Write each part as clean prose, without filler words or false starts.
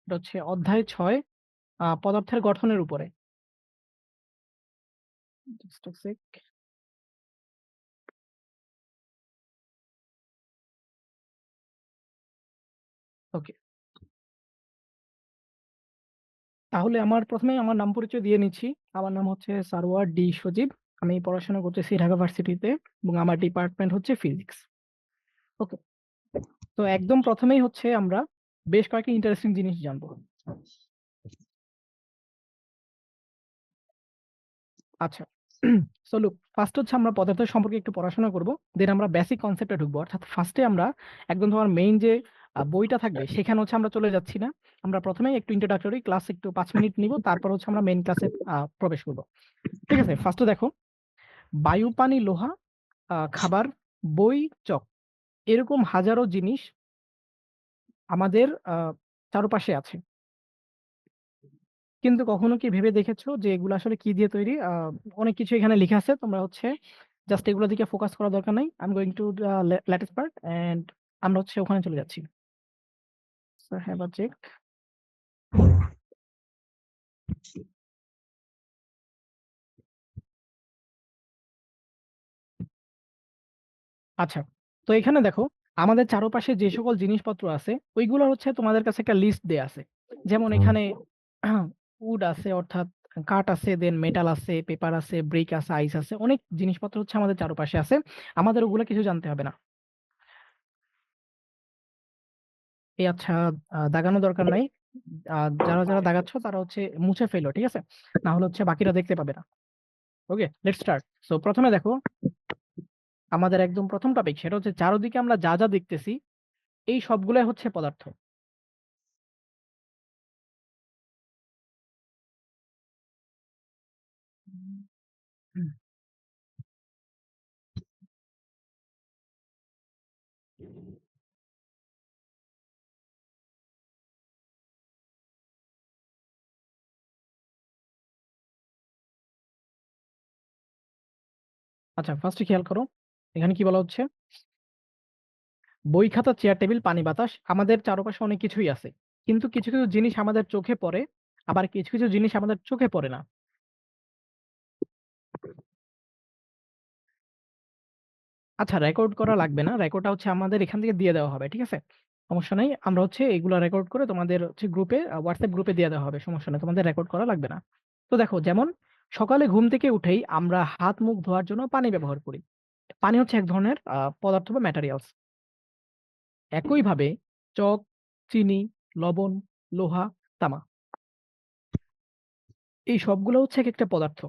এটা হচ্ছে অধ্যায় 6 পদার্থের গঠনের উপরে। জাস্ট আ সেক। ওকে। তাহলে আমার ১ম এই আমার নাম পরিচয় দিয়ে নিচ্ছি। আমার নাম হচ্ছে সারওয়ার ডি সজীব। আমি পড়াশোনা করতেছি ঢাকা ভার্সিটিতে এবং আমার ডিপার্টমেন্ট হচ্ছে ফিজিক্স। ওকে। তো একদম ১ম এই হচ্ছে আমরা বেশ কয়েকটা ইন্টারেস্টিং জিনিস জানবো। আচ্ছা। সো লুক, ফার্স্ট হচ্ছে আমরা পদার্থ সম্পর্কে একটু পড়াশোনা করব। দেন আমরা বেসিক কনসেপ্টে ঢুকবো। অর্থাৎ ফার্স্টে আমরা একদম তোমার মেইন যে বইটা থাকবে সেখানে হচ্ছে আমরা চলে যাচ্ছি না। আমরা ১ম এই একটু ইন্ট্রোডাক্টরি ক্লাস একটু ৫ মিনিট নিব। তারপর হচ্ছে আমরা মেইন ক্লাসে প্রবেশ করব। ঠিক আছে? ফার্স্টে দেখো, বায়ু, পানি, লোহা, খাবার, বই, চক, এরকম হাজারো জিনিস আমাদের চারপাশে আছে। কিন্তু কখনো কি ভেবে দেখেছো যে এগুলো আসলে কি দিয়ে তৈরি? অনেক কিছু এখানে লিখা আছে। তোমরা হচ্ছে জাস্ট এগুলোর দিকে ফোকাস করার দরকার নাই। I am going to the latest part and আমরা হচ্ছে ওখানে চলে যাচ্ছি। So have a check. আচ্ছা। তো এখানে দেখো, আমাদের চারপাশে যে সকল জিনিসপত্র আছে ওইগুলো হচ্ছে তোমাদের কাছে একটা লিস্ট দেয়া আছে। যেমন এখানে উড আছে, অর্থাৎ কাঠ আছে, দেন মেটাল আছে, পেপার আছে, ব্রিক আছে, আইস আছে। অনেক জিনিসপত্র হচ্ছে আমাদের চারপাশে আছে। আমাদের ওগুলো কিছু জানতে হবে না। এই আচ্ছা, দাগানোর দরকার নাই। যারা দাগাচ্ছ তারা হচ্ছে মুছে ফেলো, ঠিক আছে? না হলে হচ্ছে বাকিরা দেখতে পাবে না। ওকে, লেটস স্টার্ট। সো প্রথমে দেখো, আমাদের একদম প্রথম টপিক সেটা হচ্ছে চারদিকে আমরা যা যা দেখতেছি এই সবগুলাই হচ্ছে পদার্থ। হুম। আচ্ছা, ফার্স্টে খেয়াল করো, এখানে কি বলা হচ্ছে? বই, খাতা, চেয়ার, টেবিল, পানি, বাতাস, আমাদের চারপাশে অনেক কিছুই আছে। কিন্তু কিছু কিছু জিনিস আমাদের চোখে পড়ে, আবার কিছু কিছু জিনিস আমাদের চোখে পড়ে না। আচ্ছা, রেকর্ড করা লাগবে না। রেকর্ডটা হচ্ছে আমাদের এখান থেকে দিয়ে দেওয়া হবে। ঠিক আছে? সমস্যা নাই। আমরা হচ্ছে এগুলা রেকর্ড করে তোমাদের হচ্ছে গ্রুপে, WhatsApp গ্রুপে দিয়ে দেওয়া হবে। সমস্যা নাই। তোমাদের রেকর্ড করা লাগবে না। তো দেখো, যেমন সকালে ঘুম থেকে উঠেই আমরা হাত মুখ ধোয়ার জন্য পানি ব্যবহার করি। পানি হচ্ছে এক ধরনের পদার্থ বা ম্যাটেরিয়ালস। একইভাবে চক, চিনি, লবণ, লোহা, তামা, এই সবগুলো হচ্ছে একেকটা পদার্থ।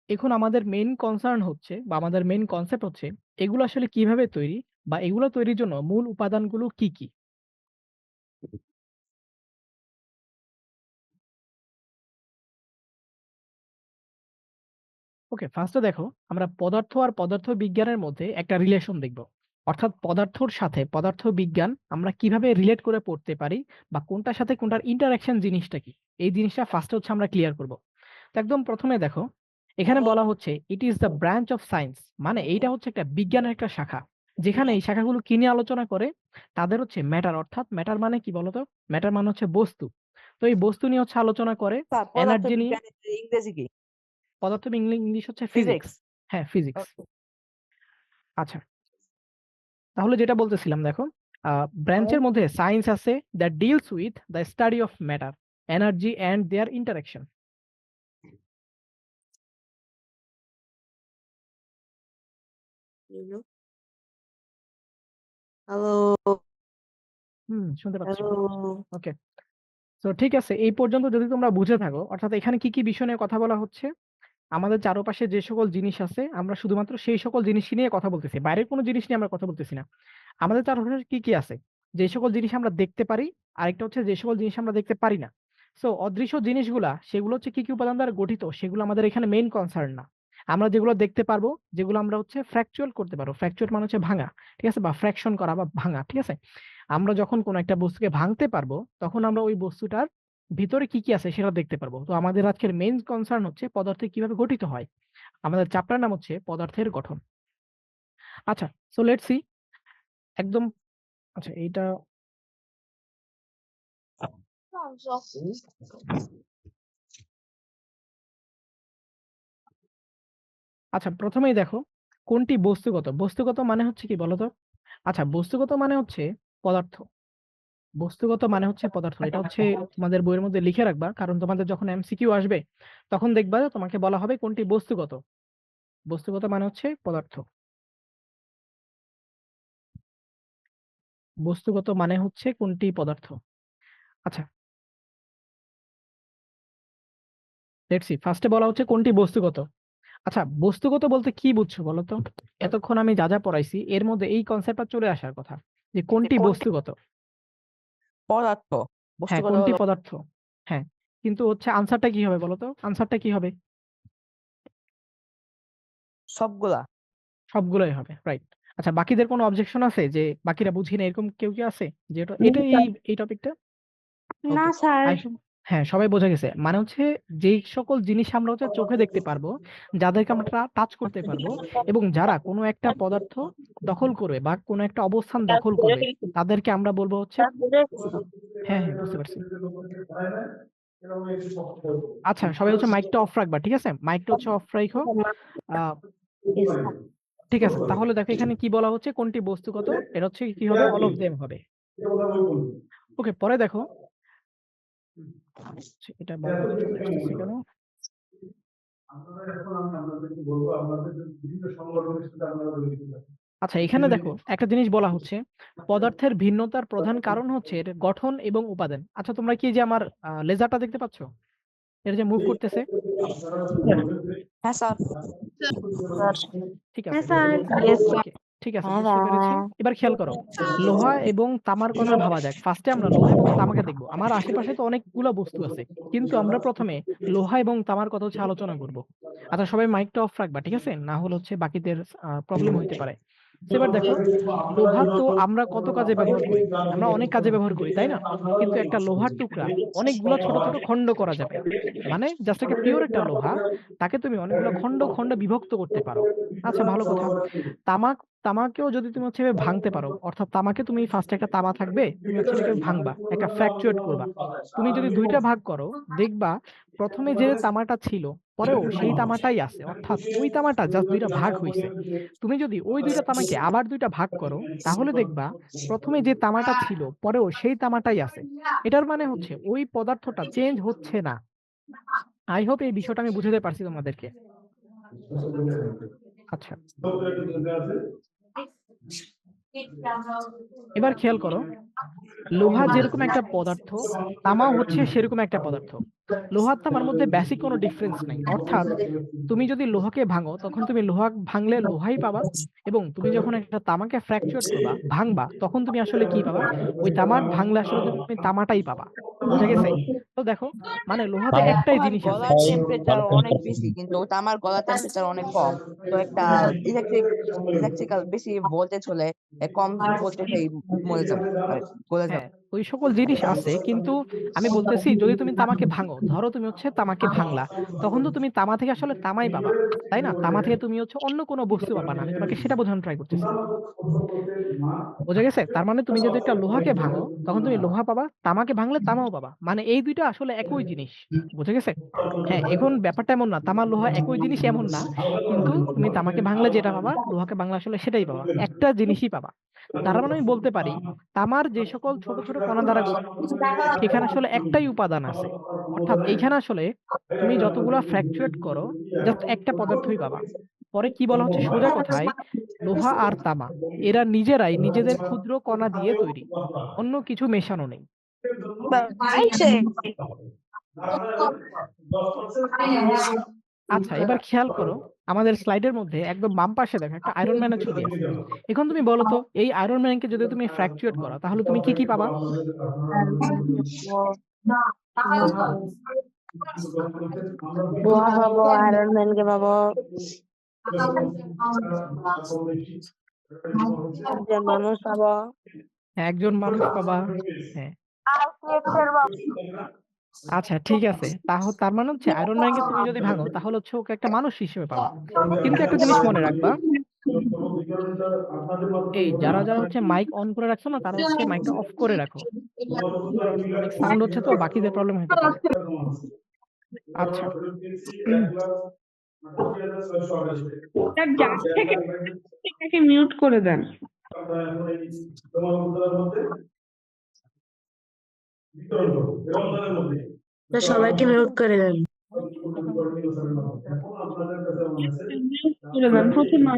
এখন আমাদের মেইন কনসার্ন হচ্ছে বা আমাদের মেইন কনসেপ্ট হচ্ছে এগুলো আসলে কিভাবে তৈরি বা এগুলো তৈরির জন্য মূল উপাদানগুলো কি, কি? ওকে, ফার্স্টে দেখো, আমরা পদার্থ আর পদার্থ বিজ্ঞানের মধ্যে একটা রিলেশন দেখব। অর্থাৎ পদার্থর সাথে পদার্থ বিজ্ঞান আমরা কিভাবে রিলেট করে পড়তে পারি বা কোনটার সাথে কোনটার ইন্টারাকশন জিনিসটা কি, এই জিনিসটা ফার্স্টে হচ্ছে আমরা ক্লিয়ার করব। তো একদম প্রথমে দেখো, এখানে বলা হচ্ছে it is the branch of science, মানে এইটা হচ্ছে একটা বিজ্ঞানের একটা শাখা, যেখানে এই শাখাগুলো কি নিয়ে আলোচনা করে। তাদের হচ্ছে ম্যাটার, অর্থাৎ ম্যাটার মানে কি বলতো? ম্যাটার মানে হচ্ছে বস্তু। তো এই বস্তু নিয়ে হচ্ছে আলোচনা করে। স্যার এনার্জি নিয়ে। পদার্থবিজ্ঞানের ইংরেজি কি? পদার্থ ইংলিশ হচ্ছে ফিজিক্স। ফিজিক্স? হ্যাঁ, ফিজিক্স। ওকে। আচ্ছা, তাহলে যেটা বলতেছিলাম দেখো, হুম। ব্রাঞ্চের মধ্যে সায়েন্স আছে that deals with the study of matter, energy and their interaction. Hello, শুনতে পাচ্ছি। হ্যালো। ওকে। তো ঠিক আছে, এই পর্যন্ত যদি তোমরা বুঝে থাকো, অর্থাৎ এখানে কি কি বিষয় নিয়ে কথা বলা হচ্ছে, আমাদের চারপাশে যে সকল জিনিস আছে আমরা শুধুমাত্র সেই সকল জিনিস নিয়ে কথা বলতেছি, বাইরের কোনো জিনিস নিয়ে আমরা কথা বলতেছি না। আমাদের চারপাশে কি কি আছে, যে সকল জিনিস আমরা দেখতে পারি, আরেকটা হচ্ছে যে সকল জিনিস আমরা দেখতে পারি না। সো অদৃশ্য জিনিসগুলা সেগুলো হচ্ছে কি কি উপাদান দ্বারা গঠিত, সেগুলো আমাদের এখানে মেইন কনসার্ন না। আমরা যেগুলো দেখতে পারবো, যেগুলো আমরা হচ্ছে ফ্র্যাকচুয়াল করতে পারবো, ফ্র্যাকচুয়াল মানে হচ্ছে ভাঙা, ঠিক আছে, বা ফ্র্যাকশন করা বা ভাঙা, ঠিক আছে। আমরা যখন কোনো একটা বস্তুকে ভাঙতে পারবো তখন আমরা ওই বস্তুটার ভিতরে কি কি আছে সেটা দেখতে পারবো। তো আমাদের আজকের মেইন কনসার্ন হচ্ছে পদার্থ কিভাবে গঠিত হয়। আমাদের চ্যাপ্টার নাম হচ্ছে পদার্থের গঠন। আচ্ছা, সো লেটস সি। একদম। আচ্ছা, এইটা আচ্ছা, প্রথমেই দেখো কোনটি বস্তুগত। বস্তুগত মানে হচ্ছে কি বলতো? আচ্ছা, বস্তুগত মানে হচ্ছে পদার্থ। বস্তুগত মানে হচ্ছে পদার্থ। এটা হচ্ছে তোমাদের বইয়ের মধ্যে লিখে রাখবা, কারণ তোমাদের যখন এমসিকিউ আসবে তখন দেখবা তোমাকে বলা হবে কোনটি বস্তুগত। বস্তুগত মানে হচ্ছে পদার্থ। বস্তুগত মানে হচ্ছে কোনটি পদার্থ। আচ্ছা, লেটস সি। ফার্স্টে বলা হচ্ছে কোনটি বস্তুগত। আচ্ছা, বস্তুগত বলতে কি বুঝছো বলো তো? এতক্ষণ আমি যা যা পড়াইছি এর মধ্যে এই কনসেপ্টটা চলে আসার কথা, যে কোনটি কোনটি বস্তুগত। পদার্থ? হ্যাঁ, বস্তুগত কোনটি হলো পদার্থ। হ্যাঁ, কিন্তু হচ্ছে আনসারটা কি হবে বলো তো? আনসারটা কি হবে? সবগুলা। সবগুলোই হবে, রাইট। আচ্ছা, বাকিদের কোনো অবজেকশন আছে যে বাকিরা বুঝি না, এরকম কেউ কি আছে যে এটা এই টপিকটা? না ওকে, স্যার। আই হোপ হ্যাঁ সবাই বোঝা গেছে। মানে হচ্ছে যেই সকল জিনিস আমরা হচ্ছে চোখে দেখতে পারবো, যাদেরকে আমরা টাচ করতে পারবো, এবং যারা কোনো একটা পদার্থ দখল করবে বা কোনো একটা অবস্থান দখল করবে, তাদেরকে আমরা বলবো হচ্ছে। হ্যাঁ হ্যাঁ, বুঝতে পারছি। আচ্ছা, সবাই হচ্ছে মাইকটা অফ রাখবা, ঠিক আছে? মাইকটা হচ্ছে অফ রাখো। আহ ঠিক আছে, তাহলে দেখো এখানে কি বলা হচ্ছে কোনটি বস্তুগত। এটা হচ্ছে কি হবে? অল অফ দেম হবে। ওকে, পরে দেখো। আচ্ছা, এটা বারবার চলে আসতেছে কেন? আচ্ছা, এখানে দেখো একটা জিনিস বলা হচ্ছে, পদার্থের ভিন্নতার প্রধান কারণ হচ্ছে এর গঠন এবং উপাদান। আচ্ছা, তোমরা কি যে আমার লেজারটা দেখতে পাচ্ছ, এটা যে মুভ করতেছে? হ্যাঁ স্যার। ঠিক হ্যাঁ আছে, স্যার। ওকে, ঠিক আছে, বুঝতে পেরেছি। এবার খেয়াল করো, লোহা এবং তামার কথা ভাবা যাক। ফার্স্টে আমরা লোহা এবং তামাকে দেখবো। আমার আশেপাশে তো অনেকগুলো বস্তু আছে, কিন্তু আমরা প্রথমে লোহা এবং তামার কথা হচ্ছে আলোচনা করব। আচ্ছা, সবাই মাইকটা অফ রাখবা, ঠিক আছে? না হলে হচ্ছে বাকিদের প্রবলেম হইতে পারে। তো এবার দেখো, লোহা তো আমরা কত কাজে ব্যবহার করি? আমরা অনেক কাজে ব্যবহার করি, তাই না? কিন্তু একটা লোহার টুকরা অনেকগুলো ছোট ছোট খণ্ড করা যাবে। মানে জাস্ট একটা পিওর একটা লোহা, তাকে তুমি অনেকগুলো খণ্ড খণ্ড বিভক্ত করতে পারো। আচ্ছা, ভালো কথা। তামাক তামাকেও যদি তুমি হচ্ছে এভাবে ভাঙতে পারো, অর্থাৎ তামাকে তুমি ফার্স্ট একটা তামা থাকবে, তুমি হচ্ছে এটাকে ভাঙবা, একটা ফ্র্যাকচুয়েট করবা। তুমি যদি দুইটা ভাগ করো, দেখবা প্রথমে যে তামাটা ছিল পরেও সেই তামাটাই আছে, অর্থাৎ ওই তামাটা জাস্ট দুইটা ভাগ হইছে। তুমি যদি ওই দুইটা তামাকে আবার দুইটা ভাগ করো, তাহলে দেখবা প্রথমে যে তামাটা ছিল পরেও সেই তামাটাই আছে। এটার মানে হচ্ছে ওই পদার্থটা চেঞ্জ হচ্ছে না। আই হোপ এই বিষয়টা আমি বুঝাতে পারছি তোমাদেরকে। আচ্ছা, এবার খেয়াল করো, লোহা যেরকম একটা পদার্থ, তামাও হচ্ছে সেরকম একটা পদার্থ। লোহার তামার মধ্যে বেসিক কোনো ডিফারেন্স নাই, অর্থাৎ তুমি যদি লোহাকে ভাঙো তখন তুমি লোহা ভাঙলে লোহাই পাবা, এবং তুমি যখন একটা তামাকে ফ্র্যাকচার করবা, ভাঙবা, তখন তুমি আসলে কি পাবা? ওই তামার ভাঙলে আসলে তুমি তামাটাই পাবা। বুঝা গেছে? তো দেখো, মানে লোহাতে একটাই লোহার জিনিস আছে। গলার টেম্পারেচার অনেক বেশি, কিন্তু তামার গলার টেম্পারেচার অনেক কম। তো একটা ইলেকট্রিক্যাল বেশি ভোল্টেজ হলে কম ভোল্টেজেই মরে যাবে, গলে হ্যাঁ, যাবে। ওই সকল জিনিস আছে, কিন্তু আমি বলতেছি যদি তুমি তামাকে ভাঙো, ধরো তুমি হচ্ছে তামাকে ভাঙলা, তখন তো তুমি তামা থেকে আসলে তামাই পাবা, তাই না? তামা থেকে তুমি হচ্ছে অন্য কোনো বস্তু পাবা না। আমি তোমাকে সেটা বোঝানোর ট্রাই করতেছি। বোঝা গেছে? তার মানে তুমি যদি একটা লোহাকে ভাঙো, তখন তুমি লোহা পাবা, তামাকে ভাঙলে তামাও পাবা, মানে এই দুইটা আসলে একই জিনিস। বুঝা গেছে? হ্যাঁ, এখন ব্যাপারটা এমন না, তামা লোহা একই জিনিস এমন না, কিন্তু তুমি তামাকে ভাঙলে যেটা পাবা, লোহাকে ভাঙলে আসলে সেটাই পাবা, একটা জিনিসই পাবা। তার মানে আমি বলতে পারি, তামার যে সকল ছোট ছোট কণা দ্বারা গঠিত, সেখানে আসলে একটাই উপাদান আছে। অর্থাৎ এইখানে আসলে তুমি যতগুলা ফ্র্যাকচুয়েট করো, জাস্ট একটা পদার্থই পাবা। পরে কি বলা হচ্ছে সোজা কথায়, লোহা আর তামা এরা নিজেরাই নিজেদের ক্ষুদ্র কণা দিয়ে তৈরি, অন্য কিছু মেশানো নেই। আচ্ছা, এবার খেয়াল করো, আমাদের স্লাইডের মধ্যে একদম বাম পাশে দেখো একটা আয়রন ম্যানের ছবি আছে। এখন তুমি বলো তো, এই আয়রন ম্যানকে যদি তুমি ফ্র্যাকচুয়েট করো, তাহলে তুমি কি কি পাবা? লোহা পাবো, আয়রন ম্যানকে পাবো, একজন মানুষ পাবো। হ্যাঁ, একজন মানুষ পাবা। হ্যাঁ, আচ্ছা, ঠিক আছে। তার মানে হচ্ছে আয়রন ম্যানকে তুমি যদি ভাঙো, তাহলে হচ্ছে ওকে একটা মানুষ হিসেবে পাবা। কিন্তু একটা জিনিস মনে রাখবা, এই যারা যারা হচ্ছে মাইক অন করে রাখছো না তারা হচ্ছে মাইকটা অফ করে রাখো, অনেক সাউন্ড হচ্ছে তো বাকিদের প্রবলেম হতে পারে। আচ্ছা যার থেকে তাকে মিউট করে দেন। তো সবাইকে মিউট করে দেন। মিউট করে দেন প্রথমে।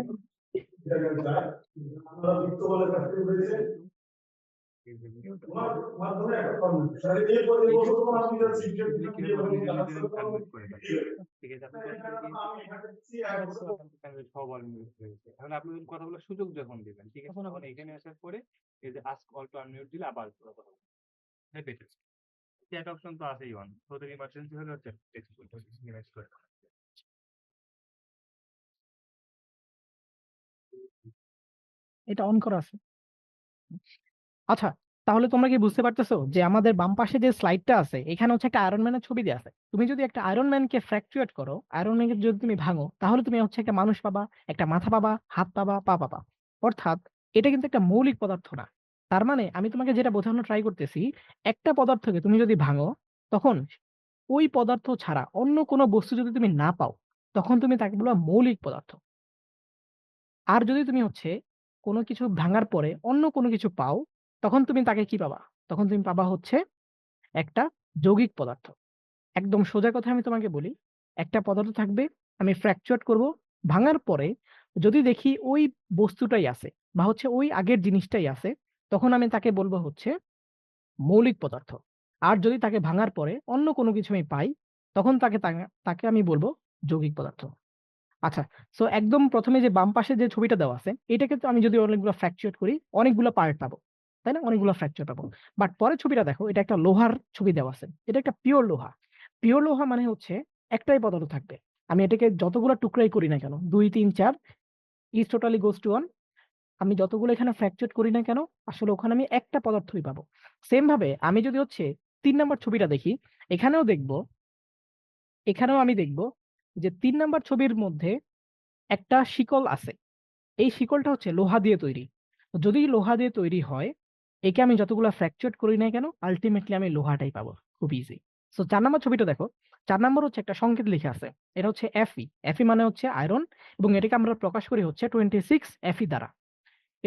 তাহলে আপনি কথা বলার সুযোগ যখন দিবেন, ঠিক আছে, তখন এখানে আসার পরে এই যে আস্ক অল টু আনমিউট দিলে আবার পুরো কথা বলবেন। চ্যাট অপশন তো আছেই অন, তোদের ইমার্জেন্সি হলে হচ্ছে টেক্সট করতে ইমেজ করে। এটা অন করা আছে। আচ্ছা তাহলে তোমরা কি বুঝতে পারতেছো যে আমাদের বাম পাশে যে স্লাইডটা আছে এখানে হচ্ছে একটা আয়রন ম্যানের ছবি দেওয়া আছে। তুমি যদি একটা আয়রন ম্যানকে ফ্র্যাকচুয়েট করো, আয়রন ম্যানকে যদি তুমি ভাঙো, তাহলে তুমি হচ্ছে একটা মানুষ পাবা, একটা মাথা পাবা, হাত পাবা, পা পাবা। অর্থাৎ এটা কিন্তু একটা মৌলিক পদার্থ না। তার মানে আমি তোমাকে যেটা বোঝানো ট্রাই করতেছি, একটা পদার্থকে তুমি যদি ভাঙো, তখন ওই পদার্থ ছাড়া অন্য কোনো বস্তু যদি তুমি না পাও, তখন তুমি তাকে বলবা মৌলিক পদার্থ। আর যদি তুমি হচ্ছে কোনো কিছু ভাঙার পরে অন্য কোনো কিছু পাও, তখন তুমি তাকে কি পাবা? তখন তুমি পাবা হচ্ছে একটা যৌগিক পদার্থ। একদম সোজা কথা আমি তোমাকে বলি, একটা পদার্থ থাকবে, আমি ফ্র্যাকচার করব, ভাঙার পরে যদি দেখি ওই বস্তুটাই আছে বা হচ্ছে ওই আগের জিনিসটাই আছে, তখন আমি তাকে বলবো হচ্ছে মৌলিক পদার্থ। আর যদি তাকে ভাঙার পরে অন্য কোনো কিছু আমি পাই, তখন তাকে তাকে আমি বলবো যৌগিক পদার্থ। আচ্ছা, সো একদম প্রথমে যে বাম পাশে যে ছবিটা দেওয়া আছে, এটাকে তো আমি যদি অনেকগুলো ফ্র্যাকচার করি, অনেকগুলো পার্ট পাবো, তাই না? অনেকগুলো ফ্র্যাকচার পাবো। বাট পরের ছবিটা দেখো, এটা একটা লোহার ছবি দেওয়া আছে, এটা একটা পিওর লোহা। পিওর লোহা মানে হচ্ছে একটাই পদার্থ থাকবে। আমি এটাকে যতগুলো টুকরাই করি না কেন, 2 3 4 ইজ টোটালি গোস টু 1, আমি যতগুলো এখানে ফ্র্যাকচার করি না কেন, আসলে ওখানে আমি একটা পদার্থই পাবো। সেম ভাবে আমি যদি হচ্ছে 3 নাম্বার ছবিটা দেখি, এখানেও দেখবো, এখানেও আমি দেখবো যে 3 নাম্বার ছবির মধ্যে একটা শিকল আছে। এই শিকলটা হচ্ছে লোহা দিয়ে তৈরি। যদি লোহা দিয়ে তৈরি হয়, একে আমি যতগুলা ফ্র্যাকচার করি না কেন, আল্টিমেটলি আমি লোহাটাই পাবো। খুব ইজি। সো 4 নাম্বার ছবিটা দেখো, 4 নাম্বার হচ্ছে একটা সংকেত লিখে আছে। এটা হচ্ছে Fe। Fe মানে হচ্ছে আয়রন, এবং এটাকে আমরা প্রকাশ করি হচ্ছে 26 Fe দ্বারা।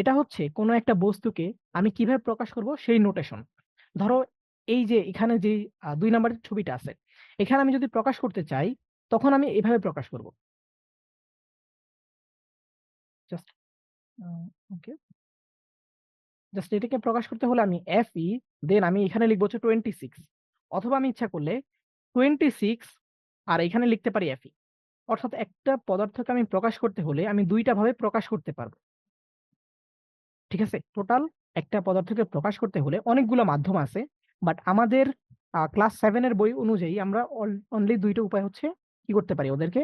এটা হচ্ছে কোনো একটা বস্তুকে আমি কিভাবে প্রকাশ করব সেই নোটেশন। ধরো এই যে এখানে যে 2 নাম্বারের ছবিটা আছে, এখানে আমি যদি প্রকাশ করতে চাই, তখন আমি এভাবে প্রকাশ করব। জাস্ট ওকে, জাস্ট এটাকে প্রকাশ করতে হলে আমি Fe, দেন আমি এখানে লিখবো হচ্ছে 26, অথবা আমি ইচ্ছা করলে 26 আর এখানে লিখতে পারি Fe। অর্থাৎ একটা পদার্থকে আমি প্রকাশ করতে হলে আমি 2টা ভাবে প্রকাশ করতে পারবো। ঠিক আছে? টোটাল একটা পদার্থকে প্রকাশ করতে হলে অনেকগুলো মাধ্যম আছে। বাট আমাদের ক্লাস 7 এর বই অনুযায়ী আমরা অনলি 2টা উপায় হচ্ছে কি করতে পারি, ওদেরকে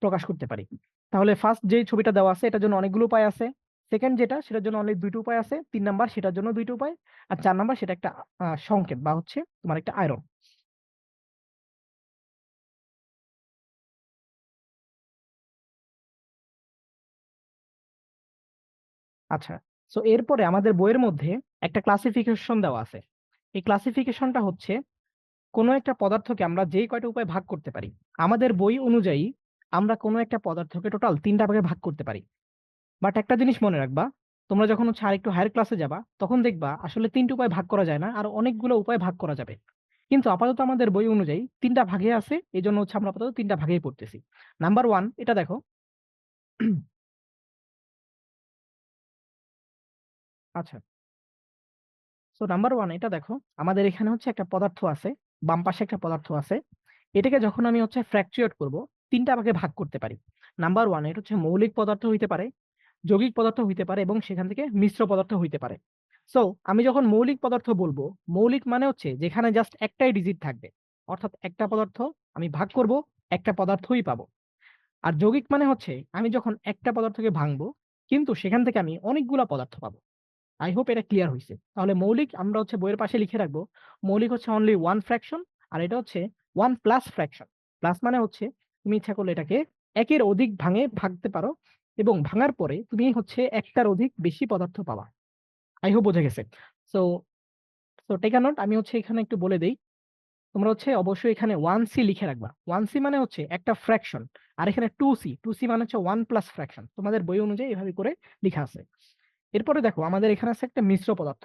প্রকাশ করতে পারি। তাহলে ফার্স্ট যে ছবিটা দেওয়া আছে এটার জন্য অনেকগুলো উপায় আছে। সেকেন্ড যেটা, সেটার জন্য অনলি 2টা উপায় আছে। 3 নাম্বার সেটার জন্য 2টা উপায়। আর 4 নাম্বার সেটা একটা সংকেত বা হচ্ছে তোমার একটা আয়রন। আচ্ছা, সো এরপরে আমাদের বইয়ের মধ্যে একটা ক্লাসিফিকেশন দেওয়া আছে। এই ক্লাসিফিকেশনটা হচ্ছে কোনো একটা পদার্থকে আমরা যেই কয়টা উপায়ে ভাগ করতে পারি। আমাদের বই অনুযায়ী আমরা কোনো একটা পদার্থকে টোটাল 3টা ভাগে ভাগ করতে পারি। বাট একটা জিনিস মনে রাখবা, তোমরা যখন হচ্ছে আরেকটু হায়ার ক্লাসে যাবা, তখন দেখবা আসলে 3টে উপায় ভাগ করা যায় না, আর অনেকগুলো উপায় ভাগ করা যাবে। কিন্তু আপাতত আমাদের বই অনুযায়ী 3টা ভাগে আছে, এই জন্য হচ্ছে আমরা আপাতত 3টা ভাগেই পড়তেছি। নাম্বার 1 এটা দেখো। আচ্ছা, সো নাম্বার 1 এটা দেখো, আমাদের এখানে হচ্ছে একটা পদার্থ আছে, বাম পাশে একটা পদার্থ আছে। এটাকে যখন আমি হচ্ছে ফ্র্যাকচুয়েট করব, 3টা ভাগে ভাগ করতে পারি। নাম্বার 1 এটা হচ্ছে মৌলিক পদার্থ হইতে পারে, যৌগিক পদার্থ হইতে পারে, এবং সেখান থেকে মিশ্র পদার্থ হইতে পারে। সো আমি যখন মৌলিক পদার্থ বলবো, মৌলিক মানে হচ্ছে যেখানে জাস্ট একটাই ডিজিট থাকবে, অর্থাৎ একটা পদার্থ আমি ভাগ করব, একটা পদার্থই পাবো। আর যৌগিক মানে হচ্ছে আমি যখন একটা পদার্থকে ভাঙবো, কিন্তু সেখান থেকে আমি অনেকগুলা পদার্থ পাবো। আই হোপ এটা ক্লিয়ার হয়েছে। তাহলে মৌলিক আমরা হচ্ছে বইয়ের পাশে লিখে রাখবো, মৌলিক হচ্ছে অনলি 1 ফ্র্যাকশন, আর এটা হচ্ছে 1 প্লাস ফ্র্যাকশন। প্লাস মানে হচ্ছে তুমি ইচ্ছা করলে এটাকে একের অধিক ভাঙতে পারো, এবং ভাঙার পরে তুমি হচ্ছে একটার অধিক বেশি পদার্থ পাবা। আই হোপ বোঝা গেছে। So so take a note, আমি হচ্ছে এখানে একটু বলে দেই। তোমরা হচ্ছে অবশ্যই এখানে 1c লিখে রাখবা। 1c মানে হচ্ছে একটা ফ্র্যাকশন, আর এখানে 2c মানে হচ্ছে 1 প্লাস ফ্র্যাকশন। তোমাদের বই অনুযায়ী এভাবে করে লেখা আছে। এরপরে দেখো আমাদের এখানে আছে একটা মিশ্র পদার্থ।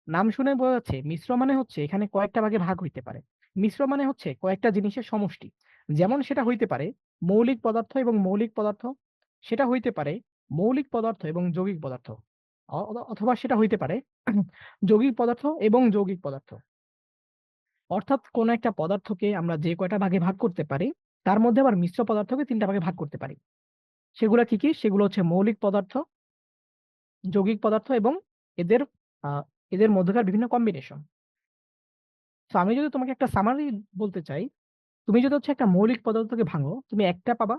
নাম শুনে বোঝা যাচ্ছে মিশ্র মানে হচ্ছে এখানে কয়েকটা ভাগে ভাগ হইতে পারে। মিশ্র মানে হচ্ছে কয়েকটা জিনিসের সমষ্টি। যেমন সেটা হইতে পারে মৌলিক পদার্থ এবং মৌলিক পদার্থ, সেটা হইতে পারে মৌলিক পদার্থ এবং যৌগিক পদার্থ, অথবা সেটা হইতে পারে যৌগিক পদার্থ এবং যৌগিক পদার্থ। অর্থাৎ কোন একটা পদার্থকে আমরা যে কয়টা ভাগে ভাগ করতে পারি, তার মধ্যে আবার মিশ্র পদার্থকে 3টা ভাগে ভাগ করতে পারি। সেগুলো কি কি? সেগুলো হচ্ছে মৌলিক পদার্থ, যৌগিক পদার্থ এবং এদের আহ, এদের মধ্যকার বিভিন্ন কম্বিনেশন। তো আমি যদি তোমাকে একটা সামারি বলতে চাই, তুমি যদি হচ্ছে একটা মৌলিক পদার্থকে ভাঙো তুমি একটা পাবা,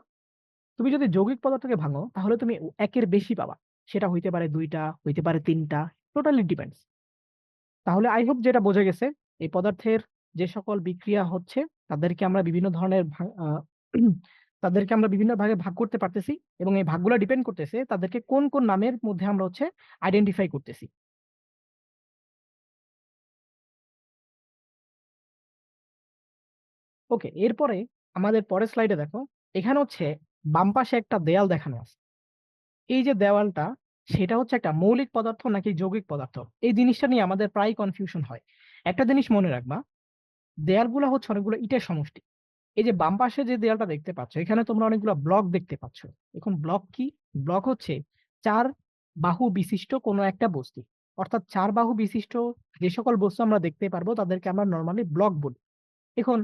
তুমি যদি যৌগিক পদার্থকে ভাঙো তাহলে তুমি একের বেশি পাবা। সেটা হইতে পারে 2টা, হইতে পারে 3টা, টোটালি ডিপেন্ডস। তাহলে আই হোপ যেটা বোঝা গেছে, এই পদার্থের যে সকল বিক্রিয়া হচ্ছে তাদেরকে আমরা বিভিন্ন ধরনের তাদেরকে আমরা বিভিন্ন ভাগে ভাগ করতে পারতেছি, এবং এই ভাগগুলো ডিপেন্ড করতেছে তাদেরকে কোন কোন নামের মধ্যে আমরা হচ্ছে আইডেন্টিফাই করতেছি। ওকে, এরপরে আমাদের পরের স্লাইডে দেখো, এখানে হচ্ছে বাম পাশে একটা দেয়াল দেখানো আছে। এই যে দেওয়ালটা, সেটা হচ্ছে একটা মৌলিক পদার্থ নাকি যৌগিক পদার্থ, এই জিনিসটা নিয়ে আমাদের প্রায় কনফিউশন হয়। একটা জিনিস মনে রাখবা, দেয়ালগুলো হচ্ছে অনেকগুলো ইটের সমষ্টি। এই যে বাম পাশে যে দেয়ালটা দেখতে পাচ্ছ, এখানে তোমরা অনেকগুলো ব্লক দেখতে পাচ্ছ। এখন ব্লক কি? ব্লক হচ্ছে 4 বাহু বিশিষ্ট কোনো একটা বস্তু। অর্থাৎ 4 বাহু বিশিষ্ট যে সকল বস্তু আমরা দেখতে পারবো তাদেরকে আমরা নর্মালি ব্লক বলি। এখন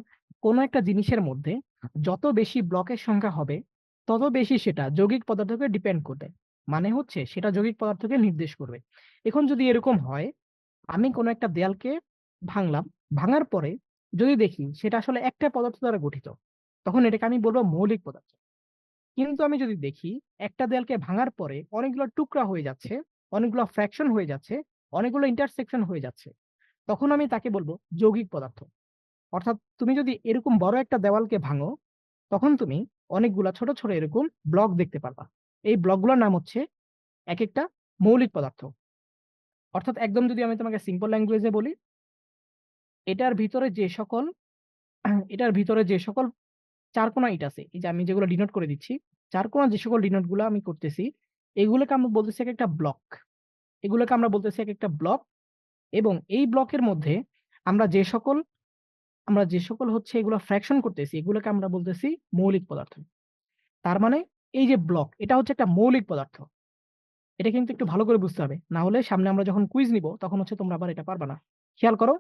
কোনো একটা জিনিসের মধ্যে যত বেশি ব্লকের সংখ্যা হবে, তত বেশি সেটা যৌগিক পদার্থকে ডিপেন্ড করবে। মানে হচ্ছে সেটা যৌগিক পদার্থকে নির্দেশ করবে। এখন যদি এরকম হয়, আমি কোনো একটা দেয়ালকে ভাঙলাম, ভাঙার পরে যদি দেখি সেটা আসলে একটা পদার্থ দ্বারা গঠিত, তখন এটাকে আমি বলবো মৌলিক পদার্থ। কিন্তু আমি যদি দেখি একটা দেয়ালকে ভাঙার পরে অনেকগুলো টুকরা হয়ে যাচ্ছে, অনেকগুলো ফ্র্যাকশন হয়ে যাচ্ছে, অনেকগুলো ইন্টারসেকশন হয়ে যাচ্ছে, তখন আমি তাকে বলবো যৌগিক পদার্থ। অর্থাৎ তুমি যদি এরকম বড় একটা দেওয়ালকে ভাঙো, তখন তুমি অনেকগুলা ছোট ছোট এরকম ব্লক দেখতে পারবা। এই ব্লকগুলোর নাম হচ্ছে এক একটা মৌলিক পদার্থ। অর্থাৎ একদম যদি আমি তোমাকে সিম্পল ল্যাঙ্গুয়েজে বলি, এটার ভিতরে যে সকল এটার ভিতরে যে সকল চারকোনা ইট আছে, এই যে আমি যেগুলো ডিনোট করে দিচ্ছি, চারকোনা যে সকল ডিনোট গুলো আমি করতেছি, এগুলোকে আমরা বলতেছি এক একটা ব্লক। এগুলোকে আমরা বলতেছি এক একটা ব্লক। এবং এই ব্লকের মধ্যে আমরা যে সকল হচ্ছে এগুলো ফ্র্যাকশন করতেছি, এগুলোকে আমরা বলতেছি মৌলিক পদার্থ। তার মানে এই যে ব্লক, এটা হচ্ছে একটা মৌলিক পদার্থ। এটা কিন্তু একটু ভালো করে বুঝতে হবে, না হলে সামনে আমরা যখন কুইজ নিব তখন হচ্ছে তোমরা আবার এটা পারবা না। খেয়াল করো,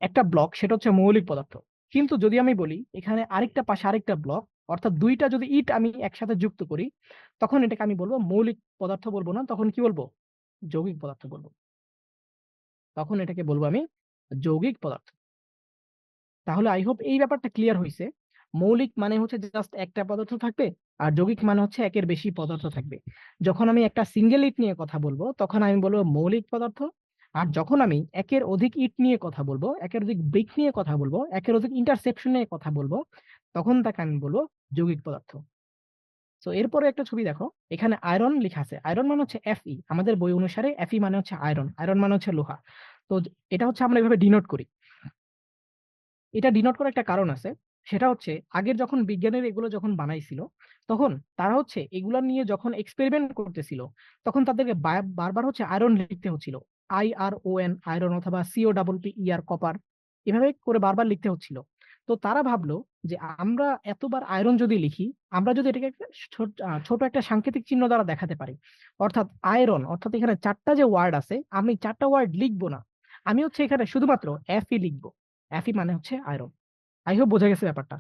একটা ব্লক সেটা হচ্ছে মৌলিক পদার্থ। কিন্তু যদি আমি বলি এখানে আরেকটা পাশে আরেকটা ব্লক, অর্থাৎ দুইটা যদি ইট আমি একসাথে যুক্ত করি, তখন এটাকে আমি বলবো মৌলিক পদার্থ বলবো না, তখন কি বলবো? যৌগিক পদার্থ বলবো। তখন এটাকে বলবো আমি যৌগিক পদার্থ। তাহলে আই হোপ এই ব্যাপারটা ক্লিয়ার হয়েছে। মৌলিক মানে হচ্ছে জাস্ট একটা পদার্থ থাকবে, আর যৌগিক মানে হচ্ছে একের বেশি পদার্থ থাকবে। যখন আমি একটা সিঙ্গেল ইট নিয়ে কথা বলবো তখন আমি বলবো মৌলিক পদার্থ। আর যখন আমি একের অধিক ইট নিয়ে কথা বলবো, একের অধিক ব্রিক নিয়ে কথা বলবো, একের অধিক ইন্টারসেপশন নিয়ে কথা বলবো, তখন তাকে আমি বলবো যৌগিক পদার্থ। তো এরপরে একটা ছবি দেখো, এখানে আয়রন লেখা আছে। আয়রন মানে হচ্ছে Fe, আমাদের বই অনুসারে Fe মানে হচ্ছে আয়রন, আয়রন মানে হচ্ছে লোহা। তো এটা হচ্ছে আমরা এভাবে ডিনোট করি। এটা ডিনোট করার একটা কারণ আছে, সেটা হচ্ছে আগের যখন বিজ্ঞানীরা এগুলো যখন বানাইছিল, তখন তারা হচ্ছে এগুলা নিয়ে যখন এক্সপেরিমেন্ট করতেছিল, তখন তাদেরকে বারবার হচ্ছে আয়রন লিখতে হচ্ছিল। IRON আয়রন, অথবা COPPER কপার, এভাবে করে বারবার লিখতে হচ্ছিল। তো তারা ভাবলো যে আমরা এতবার আয়রন যদি লিখি, আমরা যদি এটাকে একটা ছোট একটা সাংকেতিক চিহ্ন দ্বারা দেখাতে পারি, অর্থাৎ আয়রন, অর্থাৎ এখানে 4টা যে ওয়ার্ড আছে, আমি 4টা ওয়ার্ড লিখবো না, আমি হচ্ছে এখানে শুধুমাত্র Fe লিখবো। Fe মানে হচ্ছে আয়রন। আই হোপ বোঝা গেছে ব্যাপারটা।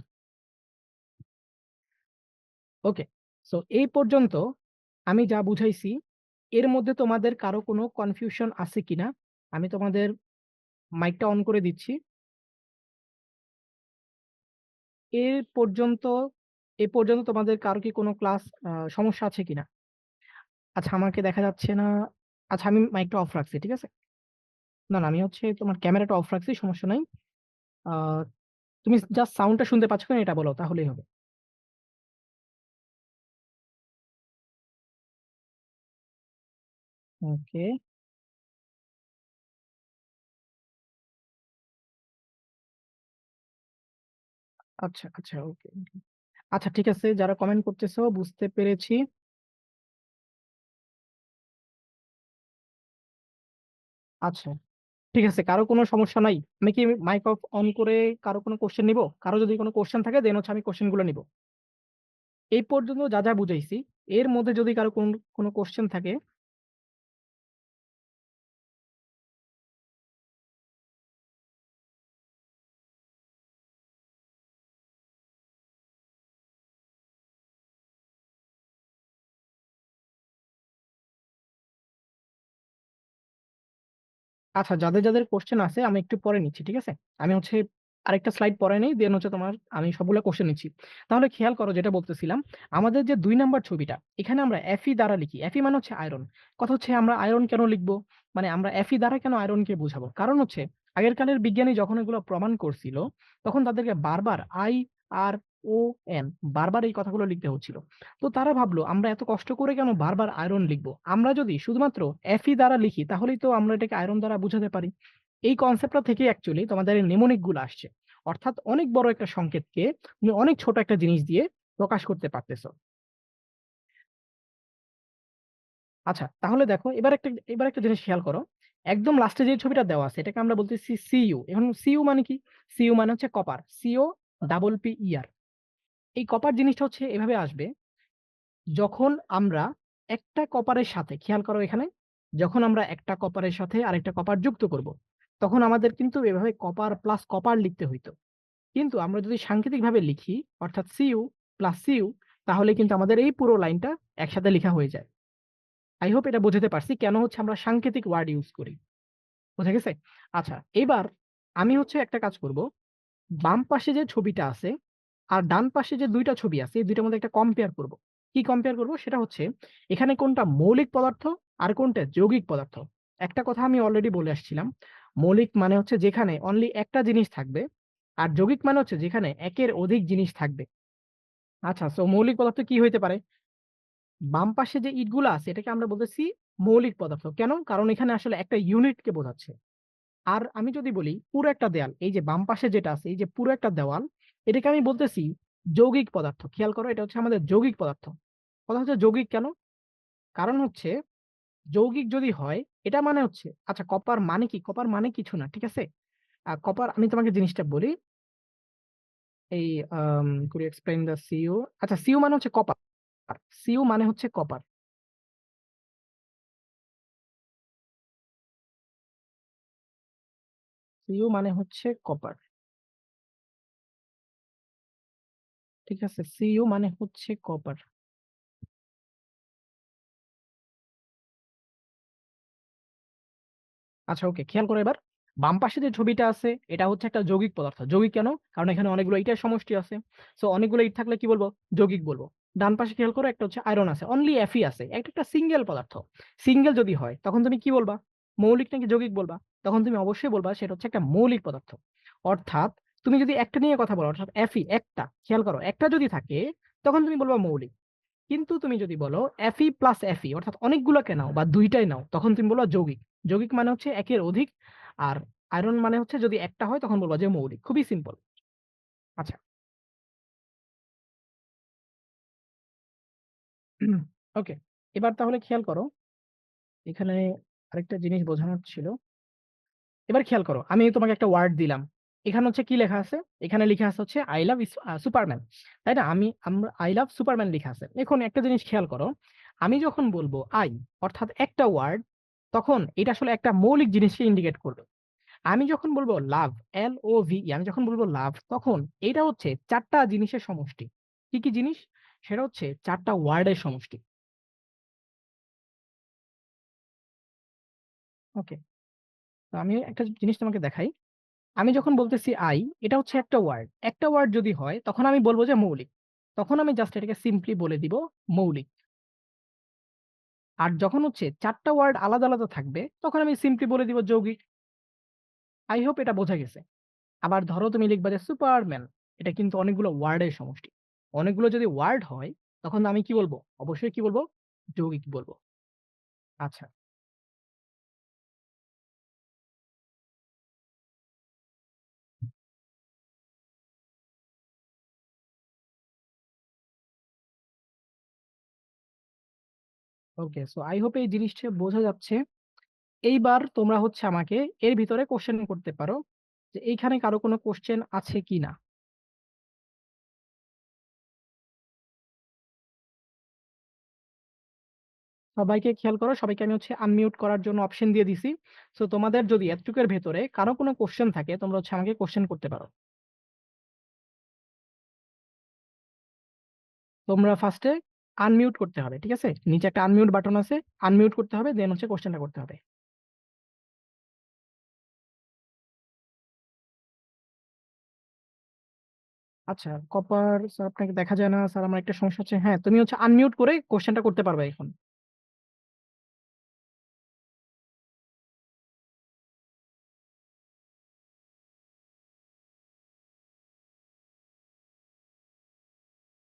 ওকে, সো এই পর্যন্ত আমি যা বুঝাইছি, এর মধ্যে তোমাদের কারো কোনো কনফিউশন আছে কিনা? আমি তোমাদের মাইকটা অন করে দিচ্ছি। এর পর্যন্ত এ পর্যন্ত তোমাদের কারো কি কোনো ক্লাস সমস্যা আছে কিনা? আচ্ছা, আমাকে দেখা যাচ্ছে না। আচ্ছা, আমি মাইকটা অফ রাখছি, ঠিক আছে। না না, আমি হচ্ছে তোমার ক্যামেরাটা অফ রাখছি, সমস্যা নাই। আহ তুমি জাস্ট সাউন্ডটা শুনতে পাচ্ছ কিনা এটা বলো, তাহলেই হবে। ওকে। আচ্ছা, আচ্ছা, ওকে, ওকে। আচ্ছা, ঠিক আছে, যারা কমেন্ট করতেছো বুঝতে পেরেছি। আচ্ছা, ঠিক আছে, কারো কোনো সমস্যা নাই? আমি কি মাইক অফ অন করে কারো কোনো কোশ্চেন নিব? কারো যদি কোনো কোশ্চেন থাকে দেন হচ্ছে আমি কোশ্চেন গুলো নিব। এই পর্যন্ত যা যা বুঝাইছি এর মধ্যে যদি কারো কোনো কোশ্চেন থাকে। আচ্ছা, যাদের যাদের কোশ্চেন আছে আমি একটু পরে নিচ্ছি, ঠিক আছে? আমি হচ্ছে আরেকটা স্লাইড পরে নেই, দেন হচ্ছে তোমার আমি সবগুলো কোশ্চেন নিচ্ছি। তাহলে খেয়াল করো, যেটা বলতেছিলাম, আমাদের যে 2 নাম্বার ছবিটা, এখানে আমরা Fe দ্বারা লিখি। Fe মানে হচ্ছে আয়রন। কথা হচ্ছে আমরা আয়রন কেন লিখবো? মানে আমরা Fe দ্বারা কেন আয়রনকে বোঝাবো? কারণ হচ্ছে আগের কালের বিজ্ঞানী যখন এগুলো প্রমাণ করছিল, তখন তাদেরকে বারবার IRON বারবার এই কথাগুলো লিখতে হচ্ছিল। তো তারা ভাবলো আমরা এত কষ্ট করে কেন বারবার আয়রন লিখবো? আমরা যদি শুধুমাত্র Fe দ্বারা লিখি তাহলেই তো আমরা এটাকে আয়রন দ্বারা বুঝাতে পারি। এই কনসেপ্টটা থেকে অ্যাকচুয়ালি তোমাদের এই নেমোনিক গুলো আসছে। অর্থাৎ অনেক বড় একটা সংকেতকে তুমি অনেক ছোট একটা জিনিস দিয়ে প্রকাশ করতে পারতেছো। আচ্ছা, তাহলে দেখো এবার একটা জিনিস খেয়াল করো। একদম লাস্টে যে ছবিটা দেওয়া আছে এটাকে আমরা বলতেছি সিইউ। এখন সিইউ মানে কি? সিইউ মানে হচ্ছে কপার, COPPER। এই কপার জিনিসটা হচ্ছে এভাবে আসবে, যখন আমরা একটা কপারের সাথে, খেয়াল করো এখানে, যখন আমরা একটা কপারের সাথে আরেকটা কপার যুক্ত করব, তখন আমাদের কিন্তু এভাবে কপার প্লাস কপার লিখতে হইতো। কিন্তু আমরা যদি সাংকেতিকভাবে লিখি, অর্থাৎ সিইউ প্লাস সিইউ, তাহলে কিন্তু আমাদের এই পুরো লাইনটা একসাথে লেখা হয়ে যায়। আই হোপ এটা বোঝাতে পারছি কেন হচ্ছে আমরা সাংকেতিক ওয়ার্ড ইউজ করি। বোঝা গেছে? আচ্ছা, এবার আমি হচ্ছে একটা কাজ করব। বাম পাশে যে ছবিটা আছে আর ডান পাশে যে 2টা ছবি আছে, এই 2টার মধ্যে একটা কম্পেয়ার করব। কি কম্পেয়ার করব? সেটা হচ্ছে এখানে কোনটা মৌলিক পদার্থ আর কোনটা যৌগিক পদার্থ। একটা কথা আমি অলরেডি বলে আসছিলাম, মৌলিক মানে হচ্ছে যেখানে অনলি একটা জিনিস থাকবে, আর যৌগিক মানে হচ্ছে যেখানে একের অধিক জিনিস থাকবে। আচ্ছা, সো মৌলিক পদার্থ কি হইতে পারে? বাম পাশে যে ইটগুলো আছে এটাকে আমরা বলতেছি মৌলিক পদার্থ। কেন? কারণ এখানে আসলে একটা ইউনিটকে বোঝাচ্ছে। আর আমি যদি বলি পুরো একটা দেয়াল, এই যে বাম পাশে যেটা আছে, এই যে পুরো একটা দেওয়াল, এটাকে আমি বলতেছি যৌগিক পদার্থ। খেয়াল করো, এটা হচ্ছে আমাদের যৌগিক পদার্থ। কথা হচ্ছে যৌগিক কেন? কারণ হচ্ছে যৌগিক যদি হয়, এটা মানে হচ্ছে, আচ্ছা, কপার মানে কি? কপার মানে কিছু না, ঠিক আছে? কপার, আমি তোমাকে জিনিসটা বলি। এই কুড এক্সপ্লেইন দ্য সিইউ। আচ্ছা, সিইউ মানে হচ্ছে কপার। সিইউ মানে হচ্ছে কপার। সিইউ মানে হচ্ছে কপার, ঠিক আছে? সিইউ মানে হচ্ছে কপার। আচ্ছা, ওকে, খেয়াল করো এবার। বাম পাশে যে ছবিটা আছে এটা হচ্ছে একটা যৌগিক পদার্থ। যৌগিক কেন? কারণ এখানে অনেকগুলো ইটের সমষ্টি আছে। সো অনেকগুলো ইট থাকলে কি বলবো? যৌগিক বলবো। ডান পাশে খেয়াল করো, একটা হচ্ছে আয়রন আছে, অনলি Fe আছে, একটা সিঙ্গেল পদার্থ। সিঙ্গেল যদি হয় তখন তুমি কি বলবা? মৌলিক নাকি যৌগিক বলবা? তখন তুমি অবশ্যই বলবা সেটা হচ্ছে একটা মৌলিক পদার্থ। অর্থাৎ তুমি যদি একটা নিয়ে কথা বলো, অর্থাৎ Fe একটা, খেয়াল করো, একটা যদি থাকে তখন তুমি বলবা মৌলিক। কিন্তু তুমি যদি বলো Fe প্লাস Fe, অর্থাৎ অনেকগুলোকে নাও বা দুইটাই নাও, তখন তুমি বলবা যৌগিক। যৌগিক মানে হচ্ছে একের অধিক। আর আয়রন মানে হচ্ছে যদি একটা হয় তখন বলবা যে মৌলিক। খুবই সিম্পল। আচ্ছা, ওকে, এবার তাহলে খেয়াল করো, এখানে আরেকটা জিনিস বোঝানোর ছিল। এবার খেয়াল করো, আমি তোমাকে একটা ওয়ার্ড দিলাম। এখানে হচ্ছে কি লেখা আছে? এখানে লেখা আছে হচ্ছে আই লাভ সুপারম্যান, তাই না? আমরা আই লাভ সুপারম্যান লেখা আছে। এখন একটা জিনিস খেয়াল করো, আমি যখন বলবো আই, অর্থাৎ একটা ওয়ার্ড, তখন এটা আসলে একটা মৌলিক জিনিসকে ইন্ডিকেট করবে। আমি যখন বলবো লাভ, LOVE, আমি যখন বলবো লাভ, তখন এটা হচ্ছে 4টা জিনিসের সমষ্টি। কি কি জিনিস? সেটা হচ্ছে 4টা ওয়ার্ডের সমষ্টি। ওকে, তো আমি একটা জিনিস তোমাকে দেখাই। আমি যখন বলতেছি আই, এটা হচ্ছে একটা ওয়ার্ড। একটা ওয়ার্ড যদি হয় তখন আমি বলবো যে মৌলিক। তখন আমি জাস্ট এটাকে সিম্পলি বলে দিব মৌলিক। আর যখন হচ্ছে 4টা ওয়ার্ড আলাদা আলাদা থাকবে তখন আমি সিম্পলি বলে দিব যৌগিক। আই হোপ এটা বোঝা গেছে। আবার ধরো তুমি লিখবা যে সুপারম্যান, এটা কিন্তু অনেকগুলো ওয়ার্ডের সমষ্টি। অনেকগুলো যদি ওয়ার্ড হয় তখন আমি কি বলবো? অবশ্যই কি বলবো? যৌগিক বলবো। আচ্ছা, ওকে, সো আই হোপ এই জিনিসটা বোঝা যাচ্ছে। এইবার তোমরা হচ্ছে আমাকে এর ভিতরে কোশ্চেন করতে পারো যে এইখানে কারো কোনো কোশ্চেন আছে কিনা। সবাইকে খেয়াল করো, সবাইকে আমি হচ্ছে আনমিউট করার জন্য অপশন দিয়ে দিছি। সো তোমাদের যদি এতটুকুর ভেতরে কারো কোনো কোশ্চেন থাকে তোমরা হচ্ছে আমাকে কোশ্চেন করতে পারো। তোমরা ফার্স্টে আনমিউট করতে হবে, ঠিক আছে? নিচে একটা আনমিউট বাটন আছে, আনমিউট করতে হবে, দেন হচ্ছে কোশ্চেনটা করতে হবে। আচ্ছা, কপার স্যার আপনাকে দেখা যায় না স্যার, আমার একটা সমস্যা হচ্ছে। হ্যাঁ, তুমি হচ্ছে আনমিউট করে কোশ্চেনটা করতে পারবে এখন।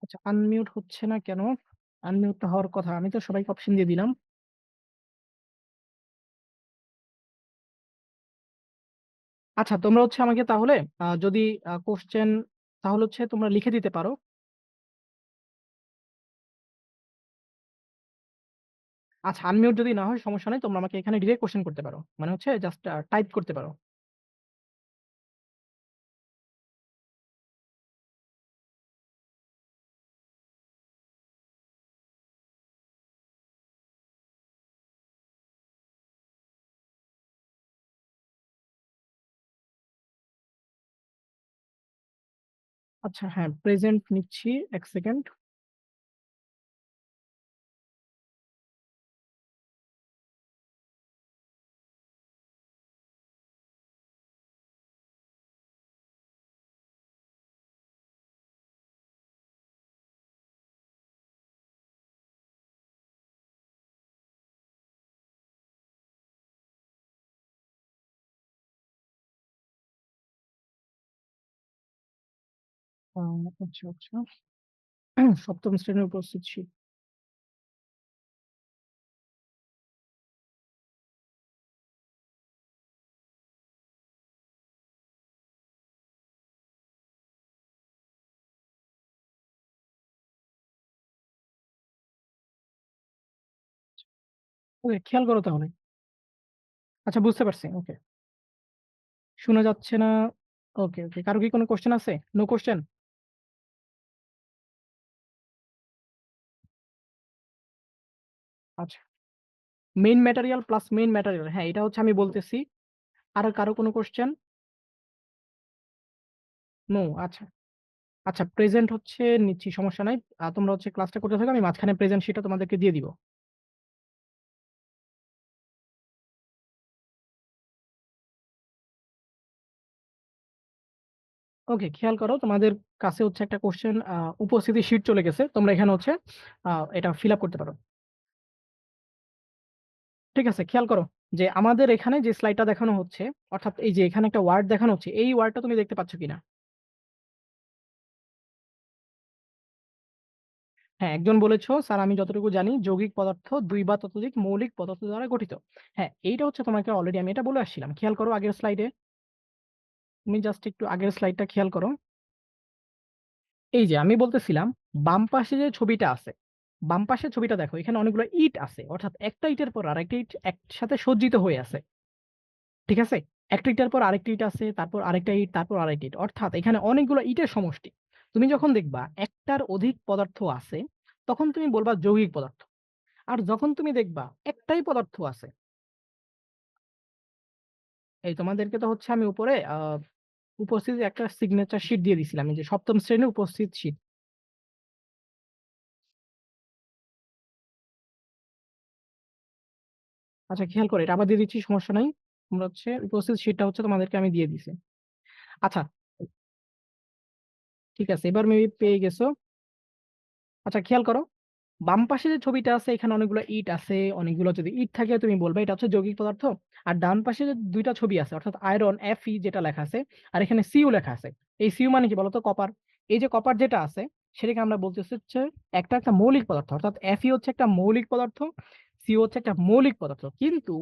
আচ্ছা, আনমিউট হচ্ছে না কেন? আনমিউট হওয়ার কথা, আমি তো সবাইকে অপশন দিয়ে দিলাম। আচ্ছা, তোমরা হচ্ছে আমাকে তাহলে যদি কোশ্চেন তাহলে হচ্ছে তোমরা লিখে দিতে পারো। আচ্ছা, আনমিউট যদি না হয় সমস্যা নেই, তোমরা আমাকে এখানে ডিরেক্ট কোশ্চেন করতে পারো, মানে হচ্ছে জাস্ট টাইপ করতে পারো। আচ্ছা, হ্যাঁ, প্রেজেন্ট নিচ্ছি, এক সেকেন্ড। আচ্ছা আচ্ছা, সপ্তম শ্রেণীর উপস্থিত শীট। ওকে, খেয়াল করো তাহলে। আচ্ছা, বুঝতে পারছি, ওকে। শোনা যাচ্ছে না। ওকে ওকে, কারো কি কোনো কোশ্চেন আছে? No question? আচ্ছা, main material plus main material, হ্যাঁ এটা হচ্ছে আমি বলতেছি। আর কারো কোনো কোশ্চেন? নো। আচ্ছা আচ্ছা, প্রেজেন্ট হচ্ছে নিচ্ছি, সমস্যা নাই। তোমরা হচ্ছে ক্লাসটা করতে থাকো, আমি মাঝখানে প্রেজেন্ট শিটটা তোমাদেরকে দিয়ে দিব। ওকে, খেয়াল করো, তোমাদের কাছে হচ্ছে একটা কোশ্চেন উপস্থিতি শিট চলে গেছে, তোমরা এখানে হচ্ছে এটা ফিল আপ করতে পারো। ঠিক আছে, খেয়াল করো যে আমাদের এখানে যে স্লাইডটা দেখানো হচ্ছে, অর্থাৎ এই যে এখানে একটা ওয়ার্ড দেখানো হচ্ছে, এই ওয়ার্ডটা তুমি দেখতে পাচ্ছ কিনা? হ্যাঁ, একজন বলেছো স্যার আমি যতটুকু জানি যৌগিক পদার্থ দুই বা ততোধিক মৌলিক পদার্থ দ্বারা গঠিত। হ্যাঁ, এইটা হচ্ছে তোমাকে অলরেডি আমি এটা বলে আসছিলাম, খেয়াল করো আগের স্লাইডে। তুমি জাস্ট একটু আগের স্লাইডটা খেয়াল করো। এই যে আমি বলতেছিলাম, বাম পাশে যে ছবিটা আছে, বাম পাশের ছবিটা দেখো, এখানে অনেকগুলো ইট আছে, অর্থাৎ একটা ইটের পর আরেকটা ইট একসাথে সজ্জিত হয়ে আছে। ঠিক আছে, একটা ইটের পর আরেকটা ইট আছে, তারপর আরেকটা ইট, তারপর আরেকটা ইট, অর্থাৎ এখানে অনেকগুলো ইটের সমষ্টি। তুমি যখন দেখবা একটার অধিক পদার্থ আছে, তখন তুমি বলবা যৌগিক পদার্থ। আর যখন তুমি দেখবা একটাই পদার্থ আছে, এই তোমাদেরকে তো হচ্ছে আমি উপরে উপস্থিত একটা সিগনেচার শিট দিয়ে দিছিলাম, এই যে সপ্তম শ্রেণীর উপস্থিত শিট। আচ্ছা, খেয়াল করে এটা আবার দিয়ে দিচ্ছি, সমস্যা নাই। তোমরা হচ্ছে উপস্থিত শিটটা হচ্ছে তোমাদেরকে আমি দিয়ে দিছি। আচ্ছা, ঠিক আছে, এবার মেবি পেয়ে গেছো। আচ্ছা, খেয়াল করো, বাম পাশে যে ছবিটা আছে এখানে অনেকগুলো ইট আছে, অনেকগুলো যদি ইট থাকে তুমি বলবে এটা হচ্ছে যৌগিক পদার্থ। আর ডান পাশে যে দুইটা ছবি আছে, অর্থাৎ আয়রন Fe যেটা লেখা আছে, আর এখানে Cu লেখা আছে। এই Cu মানে কি বলতো? কপার। এই যে কপার যেটা আছে, সেটাকে আমরা বলতেছি হচ্ছে একটা একটা মৌলিক পদার্থ, অর্থাৎ Fe হচ্ছে একটা মৌলিক পদার্থ, Cu হচ্ছে একটা মৌলিক পদার্থ। কিন্তু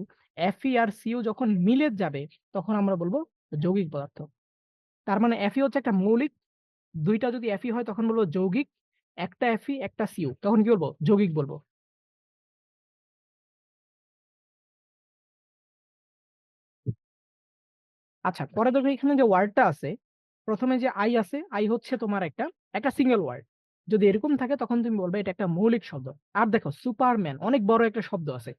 Fe আর Cu যখন মিলে যাবে, তখন আমরা বলবো যৌগিক পদার্থ। তার মানে Fe হচ্ছে একটা মৌলিক, দুইটা যদি Fe হয় তখন বলবো যৌগিক, একটা Fe একটা Cu তখন কি বলবো? যৌগিক বলবো। আচ্ছা, পরে দেখো এখানে যে ওয়ার্ডটা আছে, প্রথমে যে আই আছে, আই হচ্ছে তোমার একটা একটা সিঙ্গেল ওয়ার্ড। যদি এরকম থাকে তখন তুমি বলবে এটা একটা মৌলিক শব্দ। আর দেখো সুপারম্যান অনেক বড় একটা শব্দ আছে।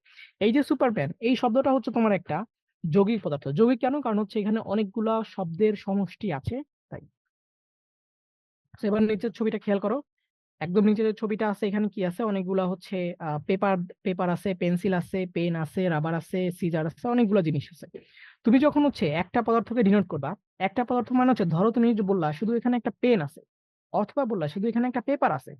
এই যে সুপারম্যান, এই শব্দটা হচ্ছে তোমার একটা যৌগিক পদার্থ। যৌগিক কেন? কারণ হচ্ছে এখানে অনেকগুলা শব্দের সমষ্টি আছে, তাই। আচ্ছা, এবার নিচের ছবিটা খেয়াল করো। একদম নিচে যে ছবিটা আছে, এখানে কি আছে? অনেকগুলা হচ্ছে পেপার পেপার আছে, পেন্সিল আছে, পেন আছে, রাবার আছে, সিজার আছে, অনেকগুলো জিনিস আছে। তুমি যখন হচ্ছে একটা পদার্থকে ডিনোট করবা, একটা পদার্থ মানে হচ্ছে, ধরো তুমি যে বললা শুধু এখানে একটা পেন আছে, অথবা বললা শুধু এখানে একটা পেপার আছে,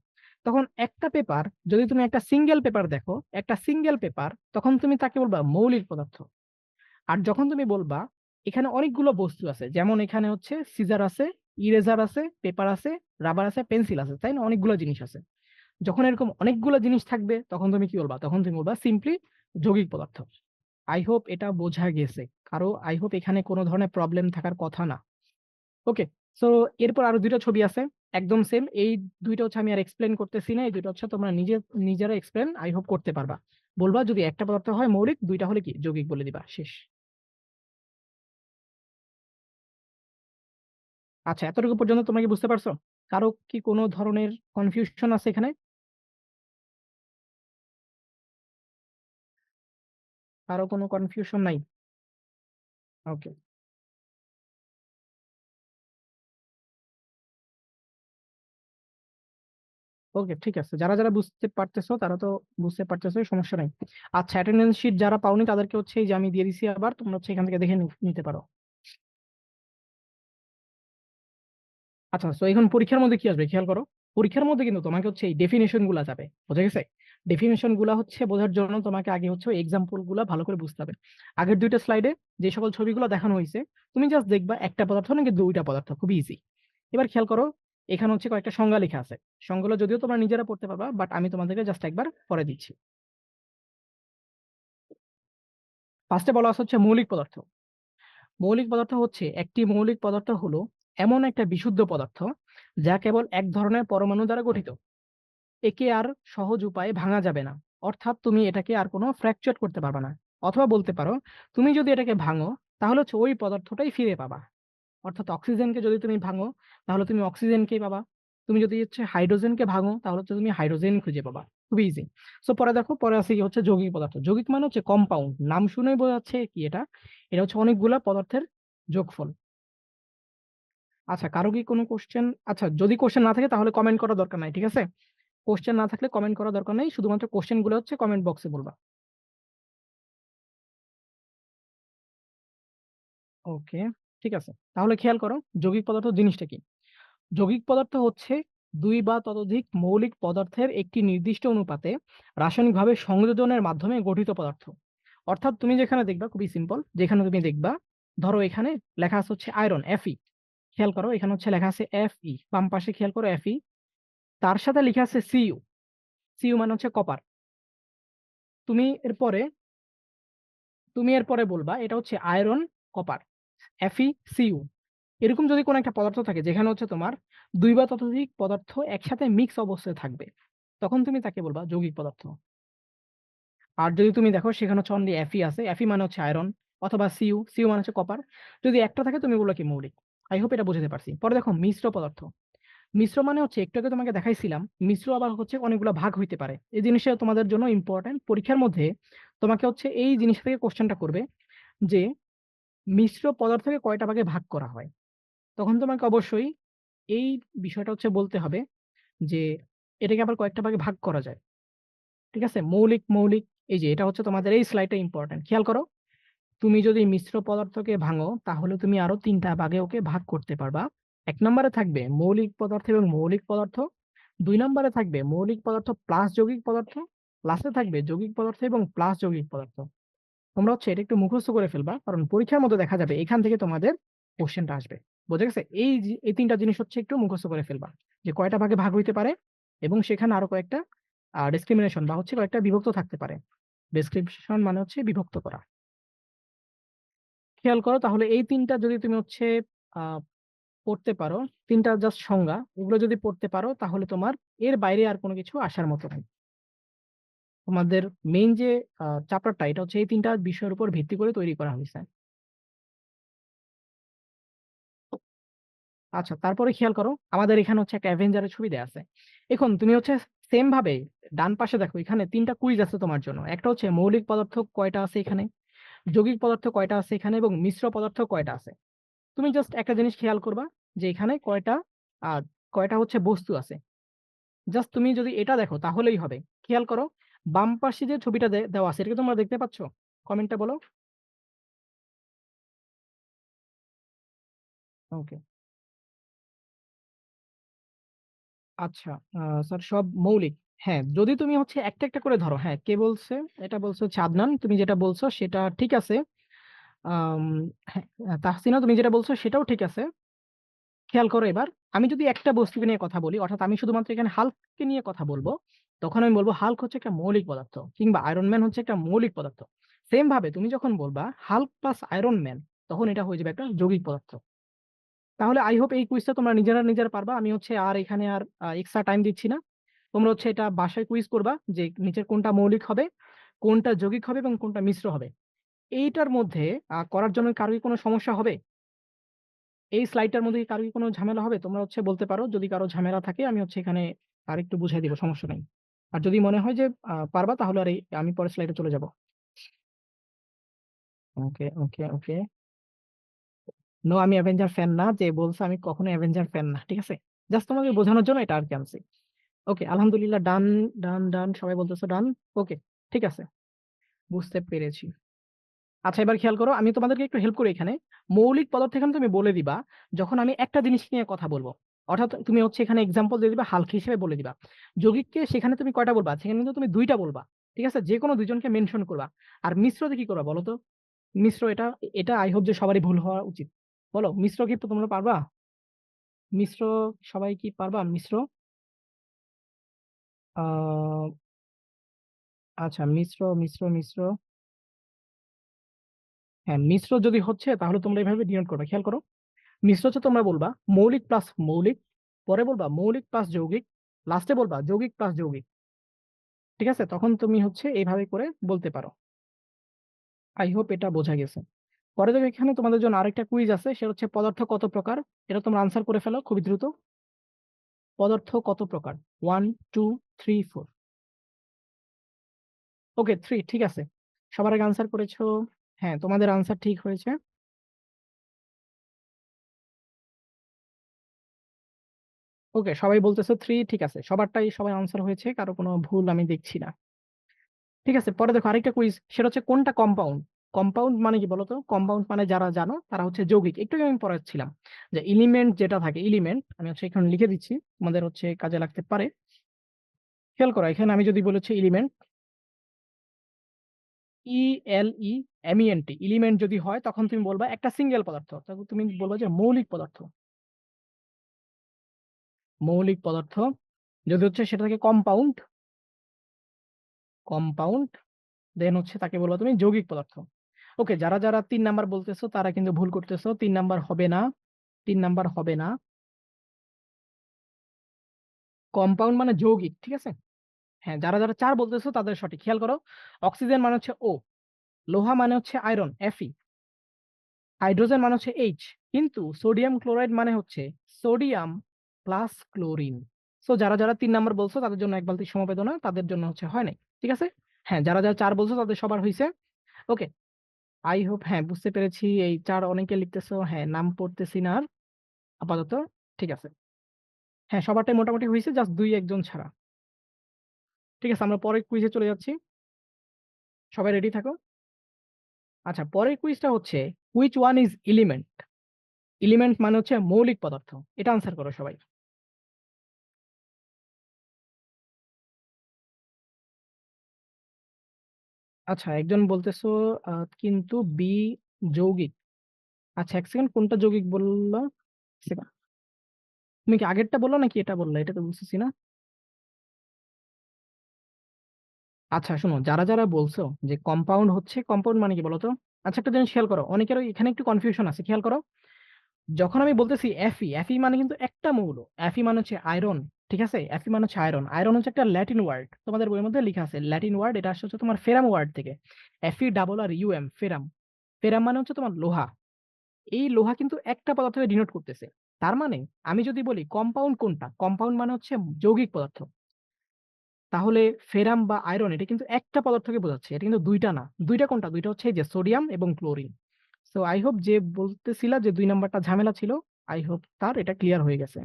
তখন একটা পেপার যদি তুমি একটা সিঙ্গেল পেপার দেখো, একটা সিঙ্গেল পেপার, তখন তুমি তাকে বলবা মৌলিক পদার্থ। আর যখন তুমি বলবা এখানে অনেকগুলো বস্তু আছে, যেমন এখানে হচ্ছে সিজার আছে, ইরেজার আছে, পেপার আছে, রাবার আছে, পেন্সিল আছে, তাই না? অনেকগুলো জিনিস আছে। যখন এরকম অনেকগুলো জিনিস থাকবে তখন তুমি কি বলবা? তখন তুমি বলবা সিম্পলি যৌগিক পদার্থ। আই হোপ এটা বোঝা গেছে। কারো আই হোপ এখানে কোনো ধরনের প্রবলেম থাকার কথা না। ওকে। সো এরপর আরো দুইটা ছবি আছে, একদম সেম। এই দুইটা হচ্ছে আমি আর এক্সপ্লেন করতেছি না, এই দুইটা হচ্ছে তোমরা নিজেরা এক্সপ্লেন আই হোপ করতে পারবা। বলবা যদি একটা পদার্থ হয় মৌলিক, দুইটা হলে কি যৌগিক, বলে দিবা, শেষ। আচ্ছা, এতটুকু পর্যন্ত তোমরা কি বুঝতে পারছো? কারো কি কোনো ধরনের কনফিউশন আছে এখানে? কারো কোনো কনফিউশন নাই? ওকে। ওকে, ঠিক আছে। যারা যারা বুঝতে পারতেছো তারা তো বুঝতে পারতেছো, সমস্যা নাই। আচ্ছা, অ্যাটেন্ডেন্স শিট যারা পাওনি তাদেরকে হচ্ছে এই যে আমি দিয়ে দিছি, আবার তোমরা হচ্ছে এখান থেকে দেখে নিতে পারো। আচ্ছা, তো এখন পরীক্ষার মধ্যে কি আসবে খেয়াল করো। পরীক্ষার মধ্যে কিন্তু তোমাকে হচ্ছে এই ডেফিনেশন গুলা যাবে, বোঝা গেছে? ডেফিনেশন গুলা হচ্ছে বোঝার জন্য তোমাকে আগে হচ্ছে এক্সাম্পল গুলা ভালো করে বুঝতে হবে। আগের দুইটা স্লাইডে যে সকল ছবিগুলো দেখানো হয়েছে, তুমি জাস্ট দেখবা একটা পদার্থ নাকি দুইটা পদার্থ, খুবই ইজি। এবার খেয়াল করো, এখানে হচ্ছে কয়েকটা সংজ্ঞা লেখা আছে। সংজ্ঞাগুলো যদিও তোমরা নিজেরা পড়তে পারবা, বাট আমি তোমাদেরকে জাস্ট একবার পড়ে দিচ্ছি। ফার্স্টে বলা আছে হচ্ছে মৌলিক পদার্থ। মৌলিক পদার্থ হচ্ছে, একটি মৌলিক পদার্থ হলো এমন একটা বিশুদ্ধ পদার্থ যা কেবল এক ধরনের পরমাণু দ্বারা গঠিত। একে আর সহজ উপায়ে ভাঙা যাবে না। অর্থাৎ তুমি এটাকে আর কোনো ফ্র্যাকচার করতে পারবে না। অথবা বলতে পারো, তুমি যদি এটাকে ভাঙো তাহলে হচ্ছে ওই পদার্থটাই ফিরে পাবা। অর্থাৎ অক্সিজেনকে যদি তুমি ভাঙো তাহলে তুমি অক্সিজেনকেই পাবা। তুমি যদি হচ্ছে হাইড্রোজেনকে ভাঙো তাহলে হচ্ছে তুমি হাইড্রোজেন খুঁজে পাবা। খুবই ইজি। সো পরে দেখো, পরে আছে কি হচ্ছে যৌগিক পদার্থ। যৌগিক মানে হচ্ছে কম্পাউন্ড, নাম শুনেই বোঝা যাচ্ছে কি এটা। এটা হচ্ছে অনেকগুলা পদার্থের যোগফল। আচ্ছা, কারো কি কোনো কোশ্চেন? আচ্ছা, যদি কোশ্চেন না থাকে তাহলে কমেন্ট করার দরকার নাই, ঠিক আছে? কোশ্চেন না থাকলে কমেন্ট করার দরকার নেই, শুধুমাত্র কোশ্চেন গুলো হচ্ছে কমেন্ট বক্সে বলবা। ওকে, ঠিক আছে। তাহলে খেয়াল করো, যৌগিক পদার্থ জিনিসটা কি। যৌগিক পদার্থ হচ্ছে দুই বা ততোধিক মৌলিক পদার্থের একটি নির্দিষ্ট অনুপাতে রাসায়নিকভাবে সংযোজনের মাধ্যমে গঠিত পদার্থ। অর্থাৎ তুমি যেখানে দেখবা, খুবই সিম্পল, যেখানে তুমি দেখবা, ধরো এখানে লেখা আছে হচ্ছে আয়রন, এফই। খেয়াল করো, এখানে হচ্ছে লেখা আছে এফই, বাম পাশে খেয়াল করো এফই, তার সাথে লেখা আছে সিইউ। সিইউ মানে হচ্ছে কপার। তুমি এরপরে তুমি এরপরে বলবা এটা হচ্ছে আয়রন, কপার, FeCu। এরকম যদি কোনো একটা পদার্থ থাকে যেখানে হচ্ছে তোমার দুই বা ততোধিক পদার্থ একসাথে মিক্স অবস্থায় থাকবে, তখন তুমি তাকে বলবা যৌগিক পদার্থ। আর যদি তুমি দেখো সেখানে হচ্ছে অনলি Fe আছে, Fe মানে হচ্ছে আয়রন, অথবা Cu মানে হচ্ছে কপার, যদি একটা থাকে তুমি বললো কি মৌলিক। আই হোপ এটা বুঝতে পারছি। পরে দেখো মিশ্র পদার্থ। মিশ্র মানে হচ্ছে, একটু আগে তোমাকে দেখাইছিলাম, মিশ্র আবার হচ্ছে অনেকগুলো ভাগ হইতে পারে। এই জিনিসটা তোমাদের জন্য ইম্পর্টেন্ট। পরীক্ষার মধ্যে তোমাকে হচ্ছে এই জিনিস থেকে কোশ্চেনটা করবে যে মিশ্র পদার্থকে কয়টা ভাগে ভাগ করা হয়। তখন তোমাকে অবশ্যই এই বিষয়টা হচ্ছে বলতে হবে যে এটাকে আবার কয়েকটা ভাগে ভাগ করা যায়। ঠিক আছে, মৌলিক মৌলিক, এই যে এটা হচ্ছে তোমাদের এই স্লাইডটা ইম্পর্টেন্ট, খেয়াল করো। তুমি যদি মিশ্র পদার্থকে ভাঙো তাহলে তুমি আরো তিনটা ভাগে ওকে ভাগ করতে পারবা। এক নম্বরে থাকবে মৌলিক পদার্থ এবং মৌলিক পদার্থ, দুই নম্বরে থাকবে মৌলিক পদার্থ প্লাস যৌগিক পদার্থ, লাস্টে থাকবে যৌগিক পদার্থ এবং প্লাস যৌগিক পদার্থ। তোমরা হচ্ছে এটা একটু মুখস্থ করে ফেলবা, কারণ পরীক্ষার মধ্যে দেখা যাবে এখান থেকে তোমাদের কোশ্চেনটা আসবে। বোঝা গেছে? এই তিনটা জিনিস হচ্ছে একটু মুখস্থ করে ফেলবা, যে কয়টা ভাগে ভাগ হইতে পারে, এবং সেখানে আরো কয়েকটা ডিসক্রিমিনেশন বা হচ্ছে কয়েকটা বিভক্ত থাকতে পারে। ডেসক্রিপশন মানে হচ্ছে বিভক্ত করা। খেয়াল করো, তাহলে এই তিনটা যদি তুমি হচ্ছে আহ পড়তে পারো, তিনটা জাস্ট সংজ্ঞা, এগুলো যদি পড়তে পারো তাহলে তোমার এর বাইরে আর কোনো কিছু আসার মতো নেই। তোমাদের মেইন যে চ্যাপ্টারটা, এটা হচ্ছে এই তিনটা বিষয়ের উপর ভিত্তি করে তৈরি করা হয়েছে। আচ্ছা, তারপরে খেয়াল করো আমাদের এখানে হচ্ছে একটা অ্যাভেঞ্জারের ছবি দেয়া আছে। এখন তুমি হচ্ছে সেম ভাবে ডান পাশে দেখো, এখানে ৩টা কুইজ আছে তোমার জন্য। একটা হচ্ছে মৌলিক পদার্থ কয়টা আছে এখানে, যৌগিক পদার্থ কয়টা আছে এখানে, এবং মিশ্র পদার্থ কয়টা আছে। তুমি জাস্ট একটা জিনিস খেয়াল করবা যে এখানে কয়টা হচ্ছে বস্তু আছে। জাস্ট তুমি যদি এটা দেখো তাহলেই হবে। খেয়াল করো বাম পাশে যে ছবিটা দেওয়া আছে, এটা কি তোমরা দেখতে পাচ্ছ? কমেন্টটা বলো। ওকে, আচ্ছা। স্যার সব মৌলিক। হ্যাঁ, যদি তুমি হচ্ছে একটা একটা করে ধরো। হ্যাঁ, কে বলছে? এটা বলছো চাঁদনান, তুমি যেটা বলছো সেটা ঠিক আছে। আম, হ্যাঁ, তাহসিনা তুমি যেটা বলছো সেটাও ঠিক আছে। খেয়াল করো এবার, আমি যদি একটা বস্তুকে নিয়ে কথা বলি, অর্থাৎ আমি শুধুমাত্র এখানে হাল্ককে নিয়ে কথা বলবো, তখন আমি বলবো হাল্ক হচ্ছে একটা মৌলিক পদার্থ, কিংবা আয়রন ম্যান হচ্ছে একটা মৌলিক পদার্থ। সেম ভাবে তুমি যখন বলবা হাল্ক প্লাস আয়রন ম্যান, তখন এটা হয়ে যাবে একটা যৌগিক পদার্থ। তাহলে আই হোপ এই কুইজটা তোমরা নিজেরা পারবা। আমি হচ্ছে আর এখানে আর এক্সট্রা টাইম দিচ্ছি না। তোমরা হচ্ছে এটা বাসায় কুইজ করবা যে নিচের কোনটা মৌলিক হবে, কোনটা যৌগিক হবে, এবং কোনটা মিশ্র হবে। এইটার মধ্যে করার জন্য কারো কি কোনো সমস্যা হবে? এই স্লাইডটার মধ্যে কি কারো কি কোনো ঝামেলা হবে? তোমরা হচ্ছে বলতে পারো, যদি কারো ঝামেলা থাকে আমি হচ্ছে এখানে আর একটু বুঝাই দিব, সমস্যা নেই। আর যদি মনে হয় যে পারবা, তাহলে আর আমি পরের স্লাইডে চলে যাব। ওকে ওকে ওকে। নো, আমি অ্যাভেঞ্জার ফ্যান না, যে বলছে আমি কখনো অ্যাভেঞ্জার ফ্যান না, ঠিক আছে? জাস্ট তোমাকে বোঝানোর জন্য এটা আর কি আনছি। ওকে, আলহামদুলিল্লাহ, ডান ডান ডান, সবাই বলতেছো ডান। ওকে, ঠিক আছে, বুঝতে পেরেছি। আচ্ছা, এবার খেয়াল করো, আমি তোমাদেরকে একটু হেল্প করি এখানে। মৌলিক পদার্থ এখানে তুমি বলে দিবা যখন আমি একটা জিনিস নিয়ে কথা বলবো, অর্থাৎ তুমি হচ্ছে এখানে এক্সাম্পল দিয়ে দিবা, হালকা হিসেবে বলে দিবা। যৌগিককে সেখানে তুমি কয়টা বলবা? সেখানে কিন্তু তুমি 2টা বলবা, ঠিক আছে? যে কোনো দুইজনকে মেনশন করবা। আর মিশ্রতে কি করবা বলো তো? মিশ্র, এটা এটা আই হোপ যে সবারই ভুল হওয়া উচিত। বলো, মিশ্র কি তোমরা পারবা? মিশ্র, সবাই কি পারবা মিশ্র? আহ আচ্ছা, মিশ্র মিশ্র মিশ্র। হ্যাঁ, মিশ্র যদি হচ্ছে তাহলে তোমরা এইভাবে ডিনোট করবে। খেয়াল করো, মিশ্র হচ্ছে তোমরা বলবা মৌলিক প্লাস মৌলিক, পরে বলবা মৌলিক প্লাস যৌগিক, লাস্টে বলবা যৌগিক প্লাস যৌগিক, ঠিক আছে? তখন তুমি হচ্ছে এইভাবে করে বলতে পারো। আই হোপ এটা বোঝা গেছে। পরে দেখো এখানে তোমাদের জন্য আরেকটা কুইজ আছে, সেটা হচ্ছে পদার্থ কত প্রকার। এটা তোমরা আনসার করে ফেলো খুবই দ্রুত। পদার্থ কত প্রকার? 1 2 3 4। ওকে, 3 ঠিক আছে। সবার আগে আনসার করেছো। হ্যাঁ, তোমাদের আনসার ঠিক হয়েছে। ওকে, সবাই বলতেছো 3, ঠিক আছে, সবারটাই সবাই আনসার হয়েছে, কারো কোনো ভুল আমি দেখছি না। ঠিক আছে, পরে দেখো আরেকটা কুইজ, সেটা হচ্ছে কোনটা কম্পাউন্ড। কম্পাউন্ড মানে কি বলতো? কম্পাউন্ড মানে যারা জানো তারা হচ্ছে যৌগিক। একটু আগে আমি পড়াচ্ছিলাম যে এলিমেন্ট যেটা থাকে, এলিমেন্ট আমি হচ্ছে এখানে লিখে দিচ্ছি, তোমাদের হচ্ছে কাজে লাগতে পারে। খেয়াল করো, এখানে আমি যদি বলেছি এলিমেন্ট, ELEMENT, এলিমেন্ট যদি হয় তখন তুমি বলবা একটা সিঙ্গেল পদার্থ, তখন তুমি বলবা যে মৌলিক পদার্থ। মৌলিক পদার্থ যদি হচ্ছে সেটা থেকে কম্পাউন্ড, কম্পাউন্ড দেন হচ্ছে তাকে বলবো তুমি যৌগিক পদার্থ। ওকে, যারা যারা 3 নাম্বার বলতেছো তারা কিন্তু ভুল করতেছো। 3 নাম্বার হবে না, 3 নাম্বার হবে না। কম্পাউন্ড মানে যৌগিক, ঠিক আছে? হ্যাঁ, যারা যারা 4 বলতেছো তাদের সঠিক। খেয়াল করো, অক্সিজেন মানে হচ্ছে O, লোহা মানে হচ্ছে আয়রন Fe, হাইড্রোজেন মানে হচ্ছে H, কিন্তু সোডিয়াম ক্লোরাইড মানে হচ্ছে সোডিয়াম প্লাস ক্লোরিন। সো যারা যারা 3 নাম্বার বলছো তাদের জন্য এক বালতি সমবেদনা, তাদের জন্য হচ্ছে হয় নাই, ঠিক আছে? হ্যাঁ, যারা যারা 4 বলছো তাদের সবার হয়েছে। ওকে, আই হোপ হ্যাঁ বুঝতে পেরেছি। এই 4 অনেকে লিখতেছো, হ্যাঁ নাম পড়তেছি না আর আপাতত, ঠিক আছে। হ্যাঁ, সবারটাই মোটামুটি হয়েছে, জাস্ট 2-1 জন ছাড়া। ঠিক আছে, আমরা পরের কুইজে চলে যাচ্ছি, সবাই রেডি থাকো। আচ্ছা, পরের কুইজটা হচ্ছে which one is element. Element মানে হচ্ছে মৌলিক পদার্থ, এটা আনসার করো সবাই। আচ্ছা, একজন বলতেছো কিন্তু বি যৌগিক। আচ্ছা, 1 সেকেন্ড, কোনটা যৌগিক বললো? সেকেন্ড, তুমি কি আগেরটা বললো নাকি এটা বললো? এটা তো বুঝতেছি না। আচ্ছা শোনো, যারা যারা বলছো যে কম্পাউন্ড হচ্ছে, কম্পাউন্ড মানে কি বলতো? আচ্ছা, একটা জিনিস খেয়াল করো, অনেকের এখানে একটু কনফিউশন আছে। খেয়াল করো, যখন আমি বলতেছি এফি, এফি মানে কিন্তু একটা মৌল। এফি মানে হচ্ছে আয়রন, ঠিক আছে? এফি মানে হচ্ছে আয়রন। আয়রন হচ্ছে একটা ল্যাটিন ওয়ার্ড, তোমাদের বইয়ের মধ্যে লেখা আছে ল্যাটিন ওয়ার্ড, এটা আসছে হচ্ছে তোমার ফেরাম ওয়ার্ড থেকে। FE ডাবল আর UM, ফেরাম। ফেরাম মানে হচ্ছে তোমার লোহা। এই লোহা কিন্তু একটা পদার্থকে ডিনোট করতেছে। তার মানে আমি যদি বলি কম্পাউন্ড কোনটা, কম্পাউন্ড মানে হচ্ছে যৌগিক পদার্থ, তাহলে ফেরাম বা আয়রন এটা কিন্তু একটা পদার্থকে বোঝাচ্ছে, এটা কিন্তু দুইটা না। দুইটা কোনটা? দুইটা হচ্ছে এই যে সোডিয়াম এবং ক্লোরিন। সো আই হোপ যে বলতেছিলা যে 2 নাম্বারটা ঝামেলা ছিল, আই হোপ তার এটা ক্লিয়ার হয়ে গেছে।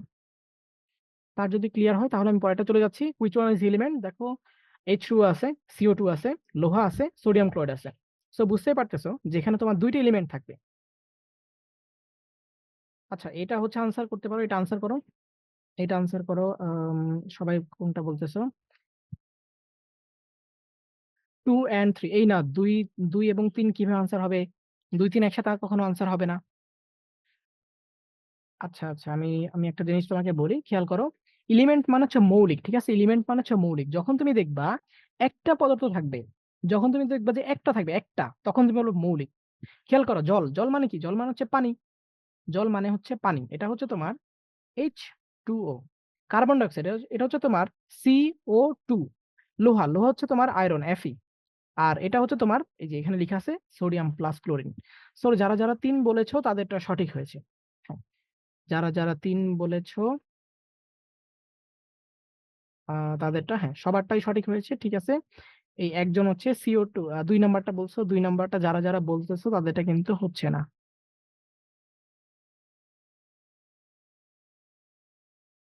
তার যদি ক্লিয়ার হয় তাহলে আমি পরেরটা চলে যাচ্ছি। Which one is element? দেখো H2 আছে, CO2 আছে, লোহা আছে, সোডিয়াম ক্লোরাইড আছে। সো বুঝতেই পারতেছো যেখানে তোমার দুইটা এলিমেন্ট থাকবে। আচ্ছা, এটা হচ্ছে আনসার করতে পারো, এটা আনসার করো, এটা আনসার করো। সবাই কোনটা বলতেছো? 2 and 3 এই না, 2 এবং 3 কিভাবে আনসার হবে? 2 3 একসাথে আর কখনো আনসার হবে না। আচ্ছা আচ্ছা, আমি আমি একটা জিনিস তোমাকে বলি, খেয়াল করো। এলিমেন্ট মানে হচ্ছে মৌলিক, ঠিক আছে? এলিমেন্ট মানে হচ্ছে মৌলিক। যখন তুমি দেখবা একটা পদার্থ থাকবে, যখন তুমি দেখবা যে একটা থাকবে একটা, তখন তুমি বলবে মৌলিক। খেয়াল করো, জল, জল মানে কি? জল মানে হচ্ছে পানি। জল মানে হচ্ছে পানি, এটা হচ্ছে তোমার H2O। কার্বন ডাইঅক্সাইড এটা হচ্ছে তোমার CO2। লোহা, লোহা হচ্ছে তোমার আয়রন Fe। আর এটা হচ্ছে তোমার এই যে এখানে লেখা আছে সোডিয়াম প্লাস ক্লোরিন। সো যারা যারা 3 বলেছো তাদেরটা সঠিক হয়েছে। হ্যাঁ, যারা যারা 3 বলেছো তাদেরটা হ্যাঁ সবারটাই সঠিক হয়েছে, ঠিক আছে। এই একজন হচ্ছে CO2, 2 নাম্বারটা বলছো, 2 নাম্বারটা যারা যারা বলতেছো তাদেরটা কিন্তু হচ্ছে না।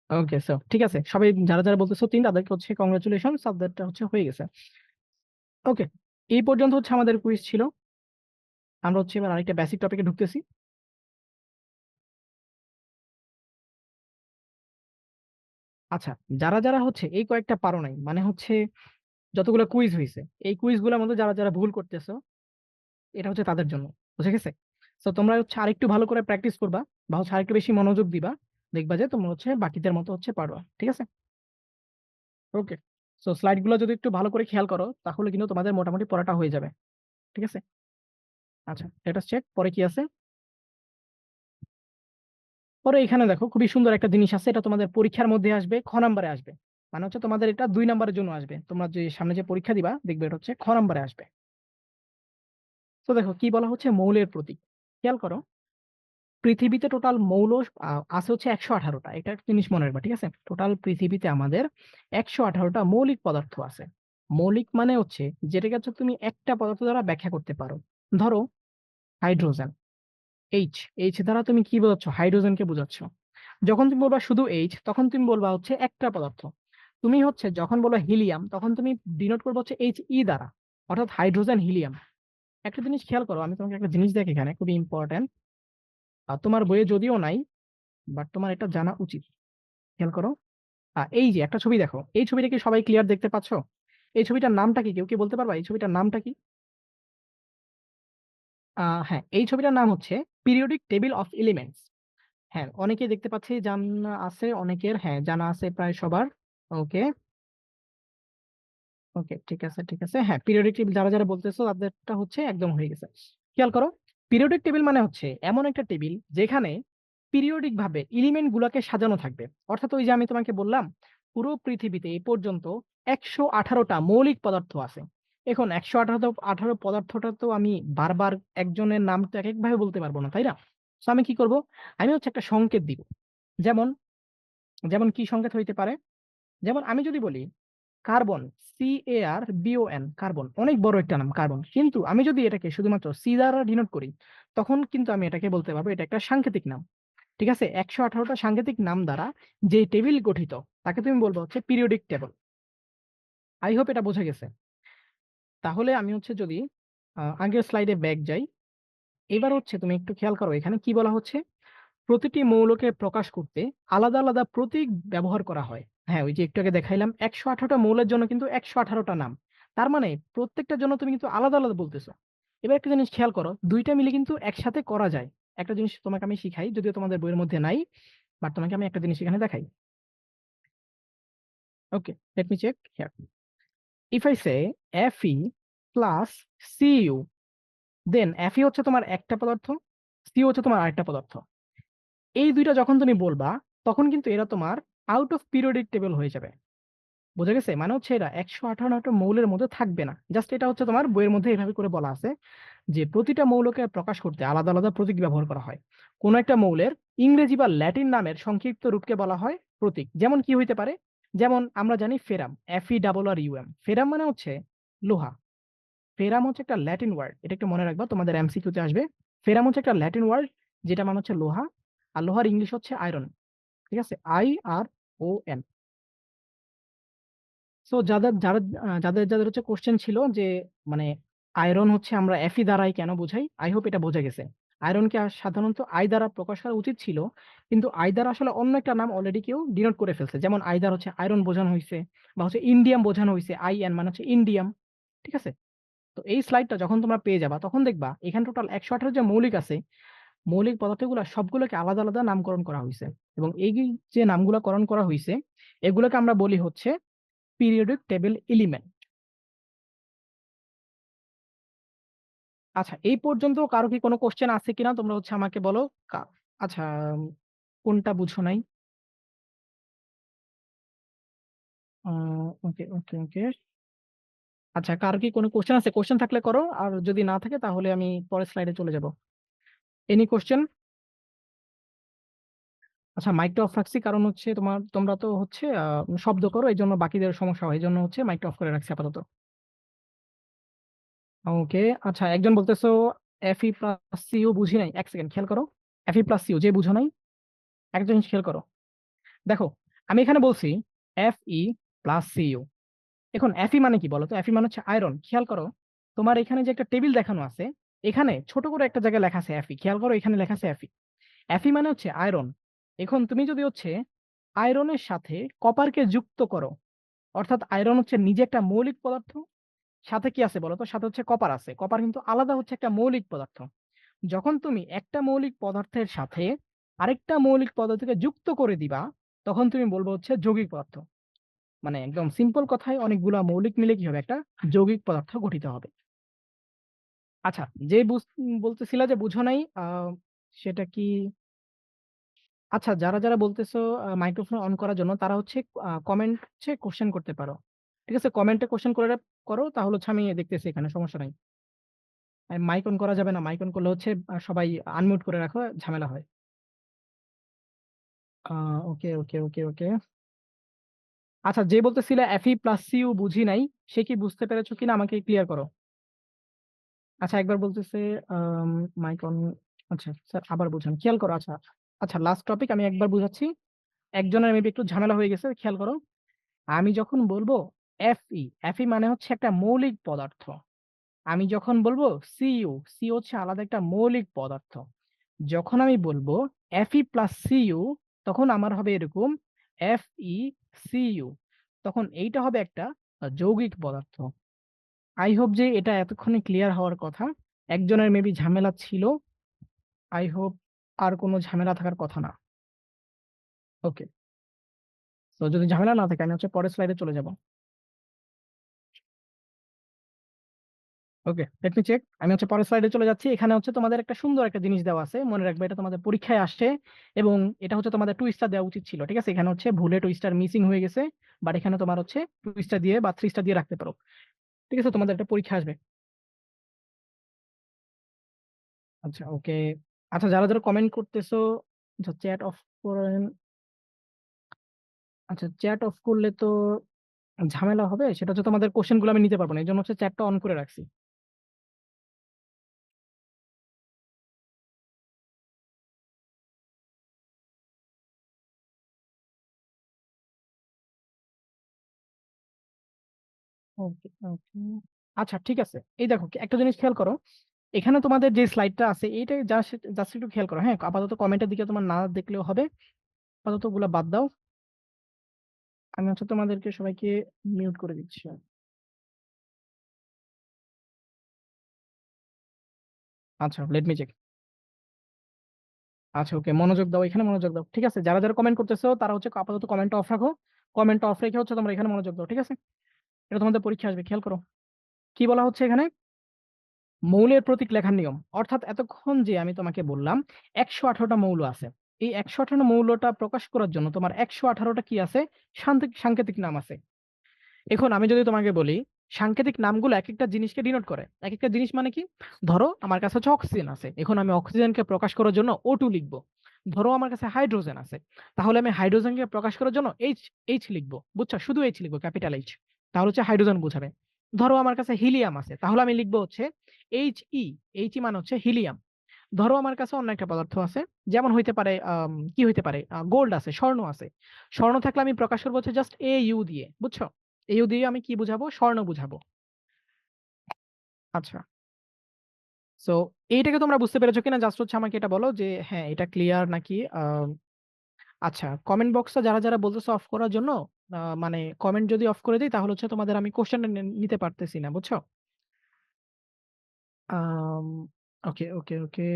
ওকে, সো ঠিক আছে, সবাই যারা যারা বলতেছো 3 তাদেরকে হচ্ছে কংগ্রাচুলেশন, তাদেরটা হচ্ছে হয়ে গেছে। ওকে, এই পর্যন্ত হচ্ছে আমাদের কুইজ ছিল। আমরা হচ্ছে এবার আরেকটা বেসিক টপিকে ঢুকতেছি। আচ্ছা, যারা যারা হচ্ছে এই কয়েকটা পারো নাই, মানে হচ্ছে যতগুলো কুইজ হয়েছে এই কুইজগুলোর মধ্যে যারা যারা ভুল করতেছো, এটা হচ্ছে তাদের জন্য, বুঝে গেছে? তো তোমরা হচ্ছে আরেকটু ভালো করে প্র্যাকটিস করবা, বা হচ্ছে আরেকটু বেশি মনোযোগ দিবা, দেখবা যে তোমরা হচ্ছে বাকিদের মতো হচ্ছে পারবা, ঠিক আছে? ওকে, সো স্লাইড গুলো যদি একটু ভালো করে খেয়াল করো তাহলে কিন্তু তোমাদের মোটামুটি পড়াটা হয়ে যাবে, ঠিক আছে? আচ্ছা, এটা চেক, পরে কি আছে? পরে এখানে দেখো খুবই সুন্দর একটা জিনিস আছে, এটা তোমাদের পরীক্ষার মধ্যে আসবে, খ নাম্বারে আসবে। মানে হচ্ছে তোমাদের এটা 2 নাম্বারের জন্য আসবে, তোমরা যে সামনে যে পরীক্ষা দিবা দেখবে এটা হচ্ছে খ নাম্বারে আসবে। তো দেখো কি বলা হচ্ছে, মৌলের প্রতীক। খেয়াল করো, পৃথিবীতে টোটাল মৌল আছে হচ্ছে 118টা। এটা একটা জিনিস মনে রাখবা, ঠিক আছে? টোটাল পৃথিবীতে আমাদের 118টা মৌলিক পদার্থ আছে। মৌলিক মানে হচ্ছে যেটাকে হচ্ছে তুমি একটা পদার্থ দ্বারা ব্যাখ্যা করতে পারো। ধরো হাইড্রোজেন, এইচ, এইচ দ্বারা তুমি কি বোঝাচ্ছ? হাইড্রোজেনকে বোঝাচ্ছ। যখন তুমি বলবা শুধু এইচ, তখন তুমি বলবা হচ্ছে একটা পদার্থ। তুমি হচ্ছে যখন বলবা হিলিয়াম, তখন তুমি ডিনোট করবে হচ্ছে He দ্বারা, অর্থাৎ হাইড্রোজেন হিলিয়াম। একটা জিনিস খেয়াল করো, আমি তোমাকে একটা জিনিস দেখি এখানে খুবই ইম্পর্টেন্ট, আর তোমার বইয়ে যদিও নাই, বাট তোমার এটা জানা উচিত। খেয়াল করো, এই যে একটা ছবি দেখো, এই ছবিটা কি সবাই ক্লিয়ার দেখতে পাচ্ছো? এই ছবিটার নামটা কি? কেউ কি বলতে পারবা এই ছবিটার নামটা কি? হ্যাঁ, এই ছবিটার নাম হচ্ছে পিরিয়ডিক টেবিল অফ এলিমেন্টস। হ্যাঁ, অনেকেই দেখতে পাচ্ছি জানা আছে, অনেকের হ্যাঁ জানা আছে, প্রায় সবার। ওকে ওকে, ঠিক আছে ঠিক আছে, হ্যাঁ পিরিয়ডিক টেবিল যারা যারা বলতেছো তাদেরটা হচ্ছে একদম হয়ে গেছে। খেয়াল করো, পিরিয়ডিক টেবিল মানে হচ্ছে এমন একটা টেবিল যেখানে পিরিয়ডিক ভাবে এলিমেন্ট গুলাকে সাজানো থাকবে। অর্থাৎ ওই যে আমি তোমাকে বললাম পুরো পৃথিবীতে এই পর্যন্ত 118টা মৌলিক পদার্থ আছে। এখন 118 পদার্থটা তো আমি বারবার একজনের নাম তো এক এক ভাবে বলতে পারবো না, তাই না? তো আমি কি করব, আমি হচ্ছে একটা সংকেত দিব। যেমন, যেমন কি সংকেত হইতে পারে? যেমন আমি যদি বলি কার্বন, CARBON, কার্বন, অনেক বড় একটা নাম কার্বন, কিন্তু আমি যদি এটাকে শুধুমাত্র সি দ্বারা ডিনোট করি, তখন কিন্তু আমি এটাকে বলতে পারবো এটা একটা সাংকেতিক নাম, ঠিক আছে? 118টা সাংকেতিক নাম দ্বারা যে টেবিল গঠিত তাকে তুমি বলবো হচ্ছে পিরিয়ডিক টেবিল। আই হোপ এটা বোঝা গেছে। তাহলে আমি হচ্ছে যদি আগের স্লাইডে ব্যাক যাই, এবার হচ্ছে তুমি একটু খেয়াল করো এখানে কি বলা হচ্ছে, প্রতিটি মৌলকে প্রকাশ করতে আলাদা আলাদা প্রতীক ব্যবহার করা হয়। হ্যাঁ, ওই যে একটু আগে দেখাইলাম 118টা মৌলের জন্য কিন্তু 118টা নাম। তার মানে প্রত্যেকটার জন্য তুমি কিন্তু আলাদা আলাদা বলতেছো। এবার একটা জিনিস খেয়াল করো, দুইটা মিলে কিন্তু একসাথে করা যায়। একটা জিনিস তোমাকে আমি শিখাই, যদিও তোমাদের বইয়ের মধ্যে নাই, বাট তোমাকে আমি একটা জিনিস এখানে দেখাই। Okay, let me check here. If I say Fe plus Cu, then Fe হচ্ছে তোমার একটা পদার্থ, Cu হচ্ছে তোমার আরেকটা পদার্থ। এই দুইটা যখন তুমি বলবা তখন কিন্তু এরা তোমার আউট অফ পিরিয়ডিক টেবিল হয়ে যাবে। বোঝা গেছে? মানে হচ্ছে এরা 158টা মৌলের মধ্যে থাকবে না। জাস্ট এটা হচ্ছে তোমার বইয়ের মধ্যে এভাবে করে বলা আছে যে প্রতিটা মৌলকে প্রকাশ করতে আলাদা, আলাদা প্রতীক ব্যবহার করা হয়। কোন একটা মৌলের ইংরেজি বা ল্যাটিন নামের সংক্ষিপ্ত রূপকে বলা হয় প্রতীক। যেমন কি হইতে পারে? যেমন আমরা জানি ফেরাম, FeRRUM। ফেরাম মানে হচ্ছে লোহা। ফেরাম হচ্ছে একটা ল্যাটিন ওয়ার্ড। এটা একটু মনে রাখবা, তোমাদের MCQ তে আসবে। ফেরাম হচ্ছে একটা ল্যাটিন ওয়ার্ড যেটা মানে হচ্ছে লোহা। আর লোহার ইংলিশ হচ্ছে আয়রন। ঠিক আছে? IRON। সো যাদের হচ্ছে কোশ্চেন ছিল যে মানে আয়রন হচ্ছে আমরা Fe দ্বারাই কেন বোঝাই, আই হোপ এটা বোঝা গেছে। আয়রনকে সাধারণত আই দ্বারা প্রকাশ করা উচিত ছিল, কিন্তু আই দ্বারা আসলে অন্য একটা নাম অলরেডি কেউ ডিনোট করে ফেলছে। যেমন আই দ্বারা হচ্ছে আয়রন বোঝানো হয়েছে, বা হচ্ছে ইন্ডিয়াম বোঝানো হয়েছে, IN মানে হচ্ছে ইন্ডিয়াম। ঠিক আছে? তো এই স্লাইডটা যখন তোমরা পেয়ে যাবা তখন দেখবা এখানে টোটাল 118 যে মৌলিক আছে, মৌলিক পদার্থগুলো সবগুলোকে আলাদা আলাদা নামকরণ করা হয়েছে। এবং এই যে নামগুলো করণ করা হয়েছে এগুলোকে আমরা বলি হচ্ছে পিরিয়ডিক টেবিল এলিমেন্ট। আচ্ছা, এই পর্যন্ত কারো কি কোনো কোশ্চেন আছে কিনা তোমরা হচ্ছে আমাকে বলো। আচ্ছা, কোনটা বুঝো নাই? ওকে ওকে ওকে। আচ্ছা, কারো কি কোনো কোশ্চেন আছে? কোশ্চেন থাকলে করো, আর যদি না থাকে তাহলে আমি পরের স্লাইডে চলে যাব। Any question? আচ্ছা, মাইকটা অফ রাখছি কারণ হচ্ছে তোমরা তো হচ্ছে শব্দ করো, এই জন্য বাকিদের সমস্যা হয়, এই জন্য হচ্ছে মাইকটা অফ করে রাখছি আপাতত। ওকে। আচ্ছা, একজন বলতেছো Fe+Cu বুঝি নাই। এক সেকেন্ড খেয়াল করো। Fe+Cu যে বুঝো নাই, একটা জিনিস খেয়াল করো। দেখো, আমি এখানে বলছি Fe+Cu। এখন Fe মানে কি বলো তো? Fe মানে হচ্ছে আয়রন। খেয়াল করো, তোমার এখানে যে একটা টেবিল দেখানো আছে, এখানে ছোট করে একটা জায়গায় লেখা আছে Fe। খেয়াল করো, এখানে লেখা আছে Fe। Fe মানে হচ্ছে আয়রন। এখন তুমি যদি হচ্ছে আয়রনের সাথে কপারকে যুক্ত করো, অর্থাৎ আয়রন হচ্ছে নিজে একটা মৌলিক পদার্থ, সাথে কি আছে বলো তো? সাথে হচ্ছে কপার আছে। কপার কিন্তু আলাদা হচ্ছে একটা মৌলিক পদার্থ। যখন তুমি একটা মৌলিক পদার্থের সাথে আরেকটা মৌলিক পদার্থকে যুক্ত করে দিবা, তখন তুমি বলবো হচ্ছে যৌগিক পদার্থ। মানে একদম সিম্পল কথায় অনেকগুলা মৌলিক মিলে কি হবে? একটা যৌগিক পদার্থ গঠিত হবে। আচ্ছা, যে বলতেছিলা যে বুঝো নাই, সেটা কি? আচ্ছা, যারা যারা বলতেছো মাইক্রোফোন অন করার জন্য, তারা হচ্ছে কমেন্ট হচ্ছে কোশ্চেন করতে পারো। ঠিক আছে? কমেন্টে কোশ্চেন করো, তাহলে হচ্ছে আমি দেখতেছি, এখানে সমস্যা নাই। মাইক অন করা যাবে না। মাইক অন করলে হচ্ছে সবাই আনমিউট করে রাখো, ঝামেলা হয়। ওকে ওকে ওকে ওকে। আচ্ছা, যে বলতেছিলে Fe+Cu বুঝি নাই, সে কি বুঝতে পেরেছো কিনা আমাকে ক্লিয়ার করো। আচ্ছা, একবার বলতেছে মাইক অন। আচ্ছা স্যার, আবার বুঝান, খেয়াল করো। আচ্ছা আচ্ছা, লাস্ট টপিক আমি একবার বুঝাচ্ছি। একজনের মেবি একটু ঝামেলা হয়ে গেছে, খেয়াল করো। আমি যখন বলবো Fe মানে হচ্ছে একটা মৌলিক পদার্থ। আমি যখন বলবো Cu হচ্ছে আলাদা একটা মৌলিক পদার্থ। যখন আমি বলবো Fe+Cu, তখন আমার হবে এরকম FeCu। তখন এইটা হবে একটা যৌগিক পদার্থ। আই হোপ যে এটা এতক্ষণে ক্লিয়ার হওয়ার কথা। একজনের মেবি ঝামেলা ছিল, আই হোপ আর কোনো ঝামেলা থাকার কথা না। ওকে। তো যদি ঝামেলা না থাকে আমি হচ্ছে পরের স্লাইডে চলে যাব। ওকে, লেট মি চেক। আমি হচ্ছে পরের স্লাইডে চলে যাচ্ছি। এখানে হচ্ছে তোমাদের একটা সুন্দর একটা জিনিস দেওয়া আছে, মনে রাখবে এটা তোমাদের পরীক্ষায় আসে। এবং এটা হচ্ছে তোমাদের টুইস্টার দেওয়া উচিত ছিল। ঠিক আছে? এখানে হচ্ছে ভুলে টুইস্টার মিসিং হয়ে গেছে, বাট এখানে তোমার হচ্ছে টুইস্টার দিয়ে বা 3 স্টার দিয়ে রাখতে পারো। ঠিক আছে? তোমাদের একটা পরীক্ষা আসবে। আচ্ছা, ওকে। আচ্ছা, যারা যারা কমেন্ট করতেছো, আচ্ছা চ্যাট অফ করেন। আচ্ছা, চ্যাট অফ করলে তো ঝামেলা হবে, সেটা হচ্ছে তোমাদের কোশ্চেন গুলো আমি নিতে পারবো না, এই জন্য হচ্ছে চ্যাটটা অন করে রাখছি। ওকে ওকে। আচ্ছা, ঠিক আছে। এই দেখো, একটা জিনিস খেয়াল করো। এখানে তোমাদের যে স্লাইডটা আছে এইটা জাস্ট জাস্ট একটু খেয়াল করো। হ্যাঁ, আপাতত কমেন্টের দিকে তোমার না দেখলেও হবে, আপাতত ওগুলা বাদ দাও। আমি হচ্ছে তোমাদেরকে সবাইকে মিউট করে দিচ্ছি। আচ্ছা, লেট মি চেক। আচ্ছা, ওকে, মনোযোগ দাও, এখানে মনোযোগ দাও। ঠিক আছে? যারা যারা কমেন্ট করতেছো তারা হচ্ছে আপাতত কমেন্ট অফ রাখো। কমেন্ট অফ রেখে হচ্ছে তোমরা এখানে মনোযোগ দাও। ঠিক আছে? এটা তোমাদের পরীক্ষা আসবে, খেয়াল করো। কি বলা হচ্ছে এখানে? মৌলের প্রতীক লেখার নিয়ম। অর্থাৎ এতক্ষণ যে আমি তোমাকে বললাম 118টা মৌল আছে, এই 118 মৌলটা প্রকাশ করার জন্য তোমার 118টা কি আছে? সাংকেতিক নাম আছে। এখন আমি যদি তোমাকে বলি সাংকেতিক নামগুলো এক একটা জিনিসকে ডিনোট করে। এক একটা জিনিস মানে কি? ধরো আমার কাছে হচ্ছে অক্সিজেন আছে, এখন আমি অক্সিজেনকে প্রকাশ করার জন্য O2 লিখবো। ধরো আমার কাছে হাইড্রোজেন আছে, তাহলে আমি হাইড্রোজেনকে প্রকাশ করার জন্য এইচ লিখবো, বুঝছো? শুধু এইচ লিখবো, ক্যাপিটাল এইচ, তাহলে হচ্ছে হাইড্রোজেন বোঝাবে। ধরো আমার কাছে হিলিয়াম আছে, তাহলে আমি লিখবো হচ্ছে He, He মানে হচ্ছে হিলিয়াম। ধরো আমার কাছে অন্য একটা পদার্থ আছে, যেমন হইতে পারে কি হইতে পারে, গোল্ড আছে, স্বর্ণ আছে। স্বর্ণ থাকলে আমি প্রকাশ করবো হচ্ছে জাস্ট AU দিয়ে, বুঝছো? AU দিয়ে আমি কি বুঝাবো? স্বর্ণ বুঝাবো। আচ্ছা, সো এইটাকে তোমরা বুঝতে পেরেছো কিনা জাস্ট হচ্ছে আমাকে এটা বলো যে হ্যাঁ এটা ক্লিয়ার নাকি। আচ্ছা, কমেন্ট বক্সটা যারা যারা বলতেছো অফ করার জন্য, মানে কমেন্ট যদি অফ করে দিই তাহলে হচ্ছে তোমাদের আমি কোশ্চেনটা নিতে পারতেছি না, বুঝছো? ওকে ওকে ওকে।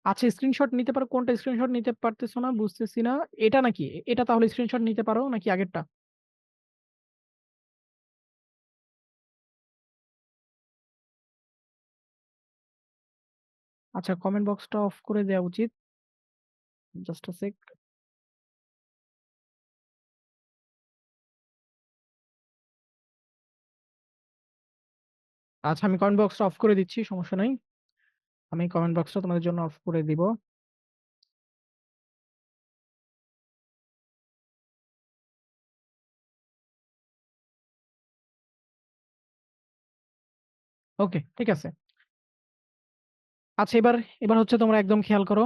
আচ্ছা, স্ক্রিনশট নিতে পারো, কোনটা স্ক্রিনশট নিতে পারতেছো না বুঝতেছি না। এটা নাকি? এটা তাহলে স্ক্রিনশট নিতে পারো নাকি আগেরটা? আচ্ছা, কমেন্ট বক্সটা অফ করে দেওয়া উচিত। জাস্ট আ সেক। আচ্ছা, আমি কমেন্ট বক্সটা অফ করে দিচ্ছি, সমস্যা নাই। আমি কমেন্ট বক্সটা তোমাদের জন্য অফ করে দিব। ওকে, ঠিক আছে। আচ্ছা, এবার এবার হচ্ছে তোমরা একদম খেয়াল করো,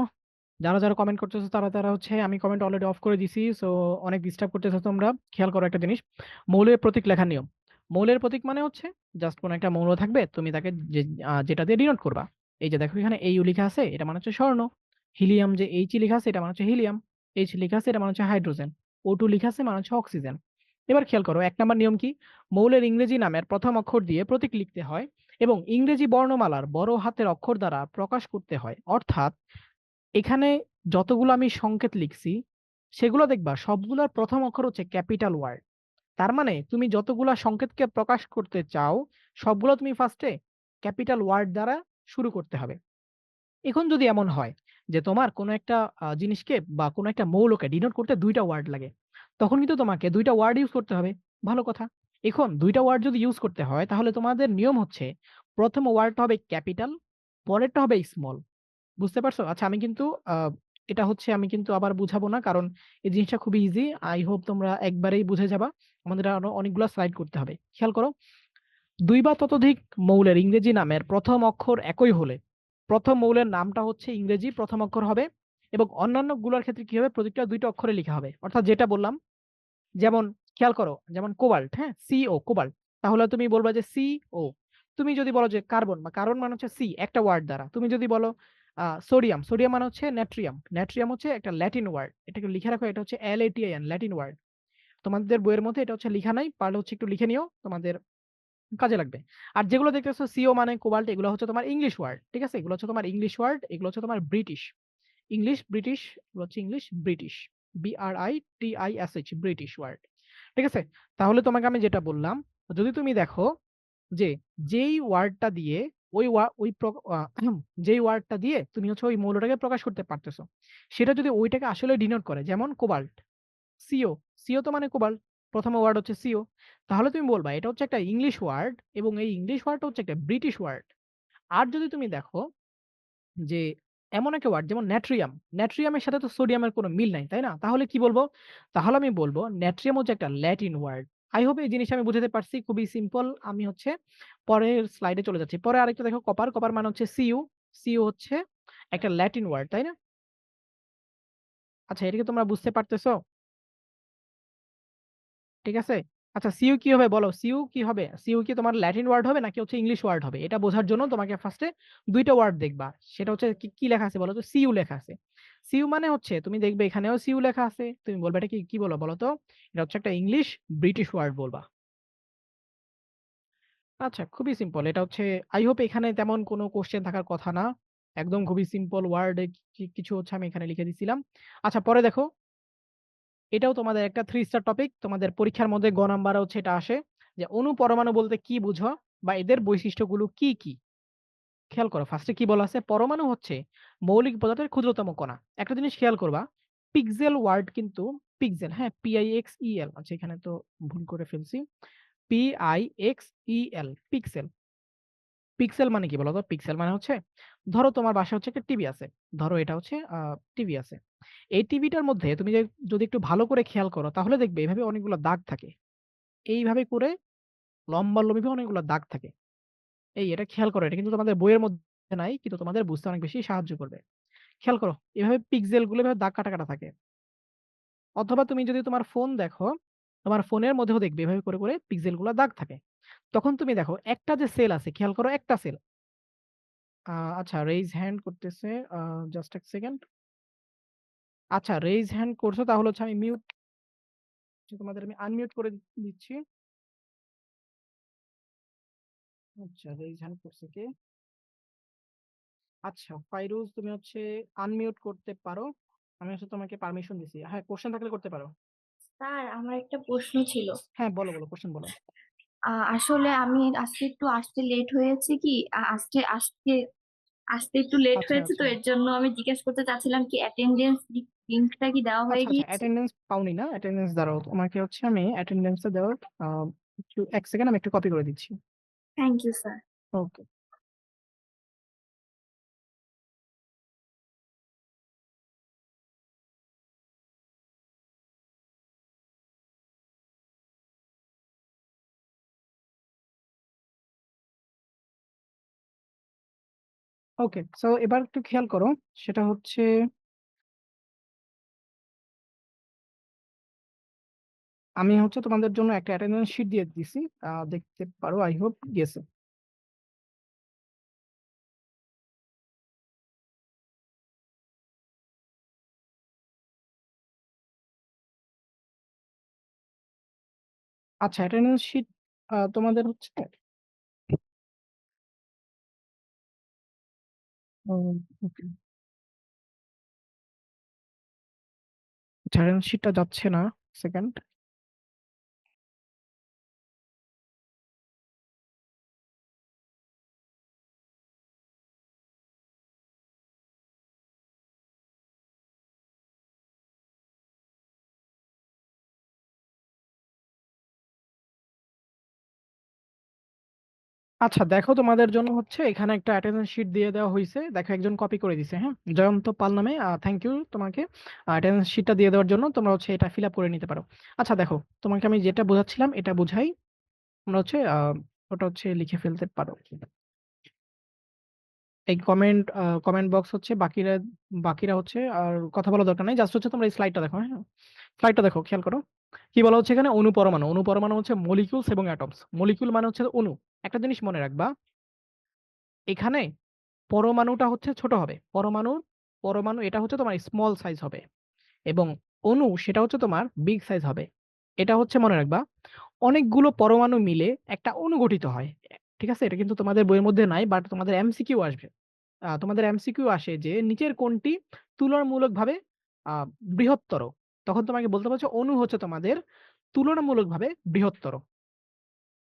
যারা যারা কমেন্ট করতেছো তারা তারা হচ্ছে, আমি কমেন্ট অলরেডি অফ করে দিছি, সো অনেক ডিস্টার্ব করতেছো তোমরা। খেয়াল করো একটা জিনিস, মৌলের প্রতীক লেখার নিয়ম। মৌলের প্রতীক মানে হচ্ছে জাস্ট কোন একটা মৌল থাকবে, তুমি তাকে যেটা দিয়ে ডিনোট করবা। এই যে দেখো এখানে এইউ লেখা আছে, এটা মানে হচ্ছে স্বর্ণ। হিলিয়াম যে এইচ লেখা আছে, এটা মানে হচ্ছে হিলিয়াম। এইচ লেখা আছে, এটা মানে হচ্ছে হাইড্রোজেন। O2 লেখা আছে, মানে হচ্ছে অক্সিজেন। এবার খেয়াল করো, 1 নম্বর নিয়ম কি? মৌলের ইংরেজি নামের প্রথম অক্ষর দিয়ে প্রতীক লিখতে হয় এবং ইংরেজি বর্ণমালার বড় হাতের অক্ষর দ্বারা প্রকাশ করতে হয়। অর্থাৎ এখানে যতগুলো আমি সংকেত লিখছি সেগুলো দেখবা সবগুলোর প্রথম অক্ষর হচ্ছে ক্যাপিটাল ওয়ার্ড। তার মানে তুমি যতগুলা সংকেতকে প্রকাশ করতে চাও সবগুলো তুমি ফার্স্টে ক্যাপিটাল ওয়ার্ড দ্বারা শুরু করতে হবে। এখন যদি এমন হয় যে তোমার কোনো একটা জিনিসকে বা কোনো একটা মৌলকে ডিনোট করতে 2টা ওয়ার্ড লাগে, তখন কিন্তু তোমাকে 2টা ওয়ার্ড ইউজ করতে হবে। ভালো কথা। এখন 2টা ওয়ার্ড যদি ইউজ করতে হয় তাহলে তোমাদের নিয়ম হচ্ছে প্রথম ওয়ার্ডটা হবে ক্যাপিটাল, পরেরটা হবে স্মল। বুঝতে পারছো? আচ্ছা, আমি কিন্তু এটা হচ্ছে আমি কিন্তু আবার বুঝাবো না, কারণ এই জিনিসটা খুবই ইজি। আই হোপ তোমরা একবারেই বুঝে যাবা। আমাদের আরো অনেকগুলো স্লাইড করতে হবে। খেয়াল করো, 2 বা ততোধিক মৌলের ইংরেজি নামের প্রথম অক্ষর একই হলে প্রথম মৌলের নামটা হচ্ছে ইংরেজি প্রথম অক্ষর হবে এবং অন্যান্য গুলোর ক্ষেত্রে কি হবে? প্রত্যেকটা 2টা অক্ষরে লেখা হবে। অর্থাৎ যেটা বললাম, যেমন খেয়াল করো, যেমন কোবাল্ট, হ্যাঁ, CO কোবাল্ট, তাহলে তুমি বলবা যে CO। তুমি যদি বলো যে কার্বন, বা কার্বন মানে হচ্ছে সি, একটা ওয়ার্ড দ্বারা। তুমি যদি বলো সোডিয়াম, সোডিয়াম মানে হচ্ছে নাট্রিয়াম, নাট্রিয়াম হচ্ছে একটা ল্যাটিন ওয়ার্ড। এটাকে লিখে রাখো, এটা হচ্ছে LATIN, ল্যাটিন ওয়ার্ড। তোমাদের বইয়ের মধ্যে এটা হচ্ছে লিখা নাই, পারলে হচ্ছে একটু লিখে নিও, তোমাদের কাজে লাগবে। আর যেগুলো দেখতেছো CO মানে কোবাল্ট, এগুলো হচ্ছে তোমার ইংলিশ ওয়ার্ড, ঠিক আছে? এগুলো হচ্ছে তোমার ইংলিশ ওয়ার্ড, এগুলো হচ্ছে তোমার ব্রিটিশ। ইংলিশ ব্রিটিশ, এগুলো হচ্ছে English British, BRITISH, British word. ঠিক আছে? তাহলে তোমাকে আমি যেটা বললাম, যদি তুমি দেখো যে যেই ওয়ার্ডটা দিয়ে ওই ওয়া ওই প্র আ যেই ওয়ার্ডটা দিয়ে তুমি হচ্ছে ওই মৌলটাকে প্রকাশ করতে পারতেছো, সেটা যদি ওইটাকে আসলে ডিনোট করে, যেমন কোবাল্ট, CO, CO তো মানে কোবাল্ট, ১ম ওয়ার্ড হচ্ছে CO। তাহলে তুমি বলবা এটা হচ্ছে একটা ইংলিশ ওয়ার্ড এবং এই ইংলিশ ওয়ার্ডটা হচ্ছে একটা ব্রিটিশ ওয়ার্ড। আর যদি তুমি দেখো যে এমন একটা ওয়ার্ড যেমন নাট্রিয়াম, নাট্রিয়ামের সাথে তো সোডিয়ামের কোনো মিল নাই, তাই না? তাহলে কি বলবো? তাহলে আমি বলবো নাট্রিয়াম হচ্ছে একটা ল্যাটিন ওয়ার্ড। আই হোপ এই জিনিসটা আমি বুঝাতে পারছি, খুবই সিম্পল। আমি হচ্ছে পরের স্লাইডে চলে যাচ্ছি। পরে আরেকটা দেখো, কপার, কপার মানে হচ্ছে Cu, Cu হচ্ছে একটা ল্যাটিন ওয়ার্ড, তাই না? আচ্ছা, এটা কি তোমরা বুঝতে পারতেছো? ঠিক আছে? আচ্ছা, সিইউ কি হবে বলো? সিইউ কি হবে? সিইউ কি তোমার ল্যাটিন ওয়ার্ড হবে নাকি হচ্ছে ইংলিশ ওয়ার্ড হবে? এটা বোঝার জন্য তোমাকে ফার্স্টে ২ টা ওয়ার্ড দেখবা। সেটা হচ্ছে কি, কি লেখা আছে বলো তো? সিইউ লেখা আছে। সিইউ মানে হচ্ছে তুমি দেখবে এখানেও সিইউ লেখা আছে। তুমি বলবা এটা কি, কি বলো বলো তো? এটা হচ্ছে একটা ইংলিশ ব্রিটিশ ওয়ার্ড বলবা। আচ্ছা, খুবই সিম্পল। এটা হচ্ছে, আই হোপ এখানে তেমন কোনো কোয়েশ্চেন থাকার কথা না। একদম খুবই সিম্পল ওয়ার্ড এ কিছু হচ্ছে আমি এখানে লিখে দিছিলাম। আচ্ছা, পরে দেখো, এটাও তোমাদের একটা 3 স্টার টপিক। তোমাদের পরীক্ষার মধ্যে গ নাম্বারে হচ্ছে এটা আসে যে অণু পরমাণু বলতে কি বুঝো বা এদের বৈশিষ্ট্যগুলো কি, কি? খেয়াল করো, ফার্স্টে কি বলা আছে? পরমাণু হচ্ছে মৌলিক পদার্থের ক্ষুদ্রতম কণা। একটা জিনিস খেয়াল করবা, পিক্সেল ওয়ার্ড কিন্তু পিক্সেল, হ্যাঁ, PIXEL, আচ্ছা এখানে তো ভুল করে ফেলছি, PIXEL, পিক্সেল। পিক্সেল মানে কি বলতো? পিক্সেল মানে হচ্ছে, ধরো তোমার বাসায় হচ্ছে একটা টিভি আছে, ধরো এটা হচ্ছে টিভি আছে। এই টিভিটার মধ্যে তুমি যদি একটু ভালো করে খেয়াল করো তাহলে দেখবে এভাবে অনেকগুলো দাগ থাকে, এইভাবে করে লম্বা লম্বি অনেকগুলো দাগ থাকে। এটা খেয়াল করো, এটা কিন্তু তোমাদের বইয়ের মধ্যে নাই, কিন্তু তোমাদের বুঝতে অনেক বেশি সাহায্য করবে। খেয়াল করো, এভাবে পিক্সেল গুলো এভাবে দাগ কাটা কাটা থাকে। অথবা তুমি যদি তোমার ফোন দেখো, তোমার ফোনের মধ্যেও দেখবে এভাবে করে করে পিক্সেল গুলো দাগ থাকে। তখন তুমি দেখো একটা যে সেল আছে, খেয়াল করো একটা সেল। আচ্ছা, রেইজ হ্যান্ড করতেছে, জাস্ট এক সেকেন্ড। আচ্ছা, রেইজ হ্যান্ড করছো, তাহলে হচ্ছে আমি মিউট, তোমাদের আমি আনমিউট করে দিচ্ছি। আচ্ছা, রেইজ হ্যান্ড করছে কে? আচ্ছা, ফাইরুজ, তুমি হচ্ছে আনমিউট করতে পারো। আমি হচ্ছে তোমাকে পারমিশন দিছি। হ্যাঁ, কোশ্চেন থাকলে করতে পারো। স্যার, আমার একটা প্রশ্ন ছিল। হ্যাঁ, বলো বলো, কোশ্চেন বলো। আসলে আমি আজকে একটু আসতে লেট হয়েছে কি, আসতে আসতে আসতে একটু লেট আচ্ছা হয়েছে, তো আচ্ছা এর জন্য আমি জিজ্ঞেস করতে চাচ্ছিলাম কি অ্যাটেন্ডেন্স লিঙ্কটা কি দেওয়া হয়ে আচ্ছা আচ্ছা, গিয়েছে? অ্যাটেন্ডেন্স পাওনি না? অ্যাটেন্ডেন্স দাঁড়াও, তোমাকে হচ্ছে আমি অ্যাটেন্ডেন্সে দেওয়ার একটু এক সেকেন্ড, আমি একটু কপি করে দিচ্ছি। Thank you sir. Okay. Okay, so এবার একটু খেয়াল করো, সেটা হচ্ছে আমি হচ্ছে তোমাদের জন্য একটা অ্যাটেন্ডেন্স শিট দিয়ে দিছি, দেখতে পারো, আই হোপ গেছে। আচ্ছা, অ্যাটেন্ডেন্স শিট তোমাদের হচ্ছে, ওকে, অ্যাটেন্ডেন্স শিটটা যাচ্ছে না, সেকেন্ড। আচ্ছা, দেখো তোমাদের জন্য হচ্ছে এখানে একটা অ্যাটেন্ডেন্স শিট দিয়ে দেওয়া হয়েছে, দেখো একজন কপি করে দিছে, হ্যাঁ, জয়ন্ত পাল নামে। থ্যাংক ইউ তোমাকে অ্যাটেন্ডেন্স শিটটা দিয়ে দেওয়ার জন্য। তোমরা হচ্ছে এটা ফিল আপ করে নিতে পারো। আচ্ছা দেখো, তোমাকে আমি যেটা বোঝাচ্ছিলাম এটা বুঝাই, তোমরা হচ্ছে ওটা হচ্ছে লিখে ফেলতে পারো। এই কমেন্ট বক্স হচ্ছে বাকিরা বাকিরা হচ্ছে আর কথা বলা দরকার নাই, জাস্ট হচ্ছে তোমরা এই স্লাইডটা দেখো, হ্যাঁ, স্লাইডটা দেখো, খেয়াল করো কি বলা হচ্ছে এখানে। অনুপরমাণু, অনুপরমাণু হচ্ছে মলিকিউলস এবং অ্যাটমস। মলিকিউল মানে হচ্ছে অণু। একটা জিনিস মনে রাখবা, এখানে পরমাণুটা হচ্ছে ছোট হবে, পরমাণু পরমাণু এটা হচ্ছে তোমার স্মল সাইজ হবে, এবং অণু সেটা হচ্ছে তোমার বিগ সাইজ হবে। এটা হচ্ছে মনে রাখবা, অনেকগুলো পরমাণু মিলে একটা অণু গঠিত হয়। ঠিক আছে, এটা কিন্তু তোমাদের বইয়ের মধ্যে নাই, বাট তোমাদের এমসিকিউ আসবে। তোমাদের এমসিকিউ আসে যে নিচের কোনটি তুলনামূলকভাবে আহ বৃহত্তর, তখন তোমাকে বলতে পারছো অণু হচ্ছে তোমাদের তুলনামূলকভাবে বৃহত্তর।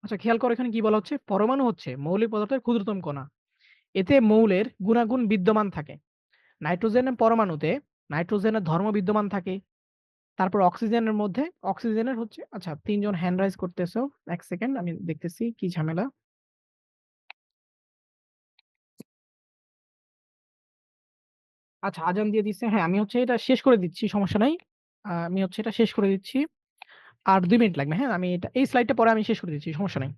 আচ্ছা, খেয়াল করো এখানে কি বলা হচ্ছে, পরমাণু হচ্ছে মৌলিক পদার্থের ক্ষুদ্রতম কণা, এতে মৌলের গুণাগুণ বিদ্যমান থাকে। নাইট্রোজেনের পরমাণুতে নাইট্রোজেনের ধর্ম বিদ্যমান থাকে। তারপর অক্সিজেনের মধ্যে অক্সিজেনের হচ্ছে, আচ্ছা, তিনজন হ্যান্ড রাইজ করতেছো, এক সেকেন্ড আমি দেখতেছি কি ঝামেলা। আচ্ছা, আজান দিয়ে দিচ্ছে, হ্যাঁ, আমি হচ্ছে এটা শেষ করে দিচ্ছি, সমস্যা নাই। আমি হচ্ছে এটা শেষ করে দিচ্ছি, আর 2 মিনিট লাগবে, হ্যাঁ, আমি এটা এই স্লাইডটা পরে আমি শেষ করে দিচ্ছি, সমস্যা নাই।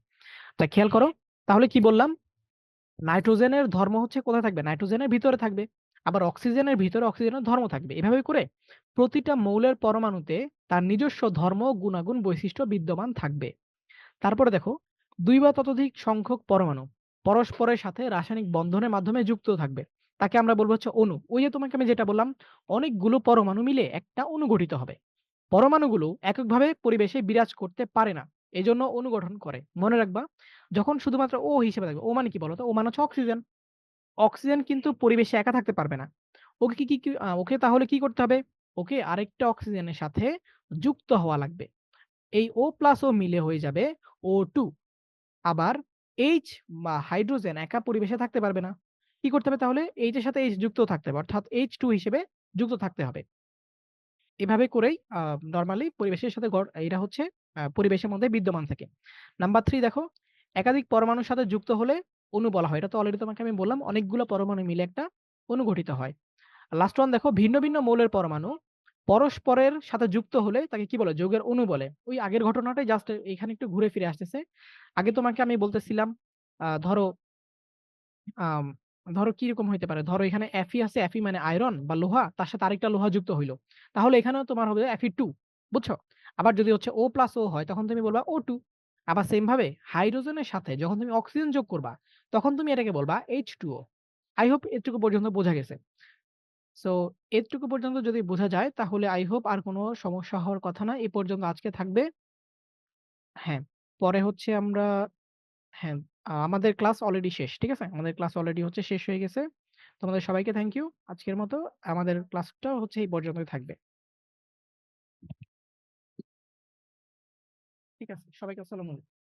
তা খেয়াল করো, তাহলে কি বললাম, নাইট্রোজেনের ধর্ম হচ্ছে কোথায় থাকবে? নাইট্রোজেনের ভিতরে থাকবে। আবার অক্সিজেনের ভিতরে অক্সিজেনের ধর্ম থাকবে। এভাবে করে প্রতিটা মৌলের পরমাণুতে তার নিজস্ব ধর্ম, গুণাগুণ, বৈশিষ্ট্য বিদ্যমান থাকবে। তারপরে দেখো, 2 বা ততোধিক সংখ্যক পরমাণু পরস্পরের সাথে রাসায়নিক বন্ধনের মাধ্যমে যুক্ত থাকবে, তাকে আমরা বলবো হচ্ছে অণু। ওই যে তোমাকে আমি যেটা বললাম, অনেকগুলো পরমাণু মিলে একটা অণু গঠিত হবে। পরমাণুগুলো এককভাবে পরিবেশে বিরাজ করতে পারে না, এজন্য অণু গঠন করে। মনে রাখবা, যখন শুধুমাত্র ও হিসেবে থাকবে, ও মানে কি বলতো? ও মানে হচ্ছে অক্সিজেন। অক্সিজেন কিন্তু পরিবেশে একা থাকতে পারবে না। ওকে ওকে তাহলে কি করতে হবে? ওকে আরেকটা অক্সিজেনের সাথে যুক্ত হওয়া লাগবে। এই O+O মিলে হয়ে যাবে O2। আবার H বা হাইড্রোজেন একা পরিবেশে থাকতে পারবে না। কি করতে হবে তাহলে? H এর সাথে H যুক্ত থাকতে হবে, অর্থাৎ H2 হিসেবে যুক্ত থাকতে হবে। এভাবে করেই নরমালি পরিবেশের সাথে এটা হচ্ছে পরিবেশের মধ্যে বিদ্যমান থাকে। নাম্বার 3 দেখো, একাধিক পরমাণুর সাথে যুক্ত হলে অণু বলা হয়। এটা তো অলরেডি তোমাকে আমি বললাম, অনেকগুলো পরমাণু মিলে একটা অণু গঠিত হয়। লাস্ট ওয়ান দেখো, ভিন্ন, ভিন্ন মৌলের পরমাণু পরস্পরের সাথে যুক্ত হলে তাকে কি বলে? যৌগের অণু বলে। ওই আগের ঘটনাটাই জাস্ট এখানে একটু ঘুরে ফিরে আসতেছে। আগে তোমাকে আমি বলতেছিলাম ধরো আম ধরো কিরকম হইতে পারে? ধরো এখানে Fe আছে, Fe মানে আয়রন বা লোহা, তার সাথে আরেকটা লোহা যুক্ত হইল। তাহলে এখানেও তোমার হবে Fe2, বুঝছো? আবার যদি হচ্ছে O+O হয় তখন তুমি বলবা O2। আবার সেম ভাবে হাইড্রোজেনের সাথে যখন তুমি অক্সিজেন যোগ করবা, তখন তুমি এটাকে বলবা H2O। আই হোপ এটুকু পর্যন্ত বোঝা গেছে। সো এটুকু পর্যন্ত যদি বোঝা যায় তাহলে আই হোপ আর কোনো সমস্যা হওয়ার কথা না। এই পর্যন্ত আজকে থাকবে। হ্যাঁ, পরে হচ্ছে আমরা হ্যাঁ, আমাদের ক্লাস অলরেডি শেষ। ঠিক আছে? আমাদের ক্লাস অলরেডি হচ্ছে শেষ হয়ে গেছে। তোমাদের সবাইকে থ্যাংক ইউ। আজকের মতো আমাদের ক্লাসটা হচ্ছে এই পর্যন্তই থাকবে। ঠিক আছে? সবাইকে আসসালামু আলাইকুম।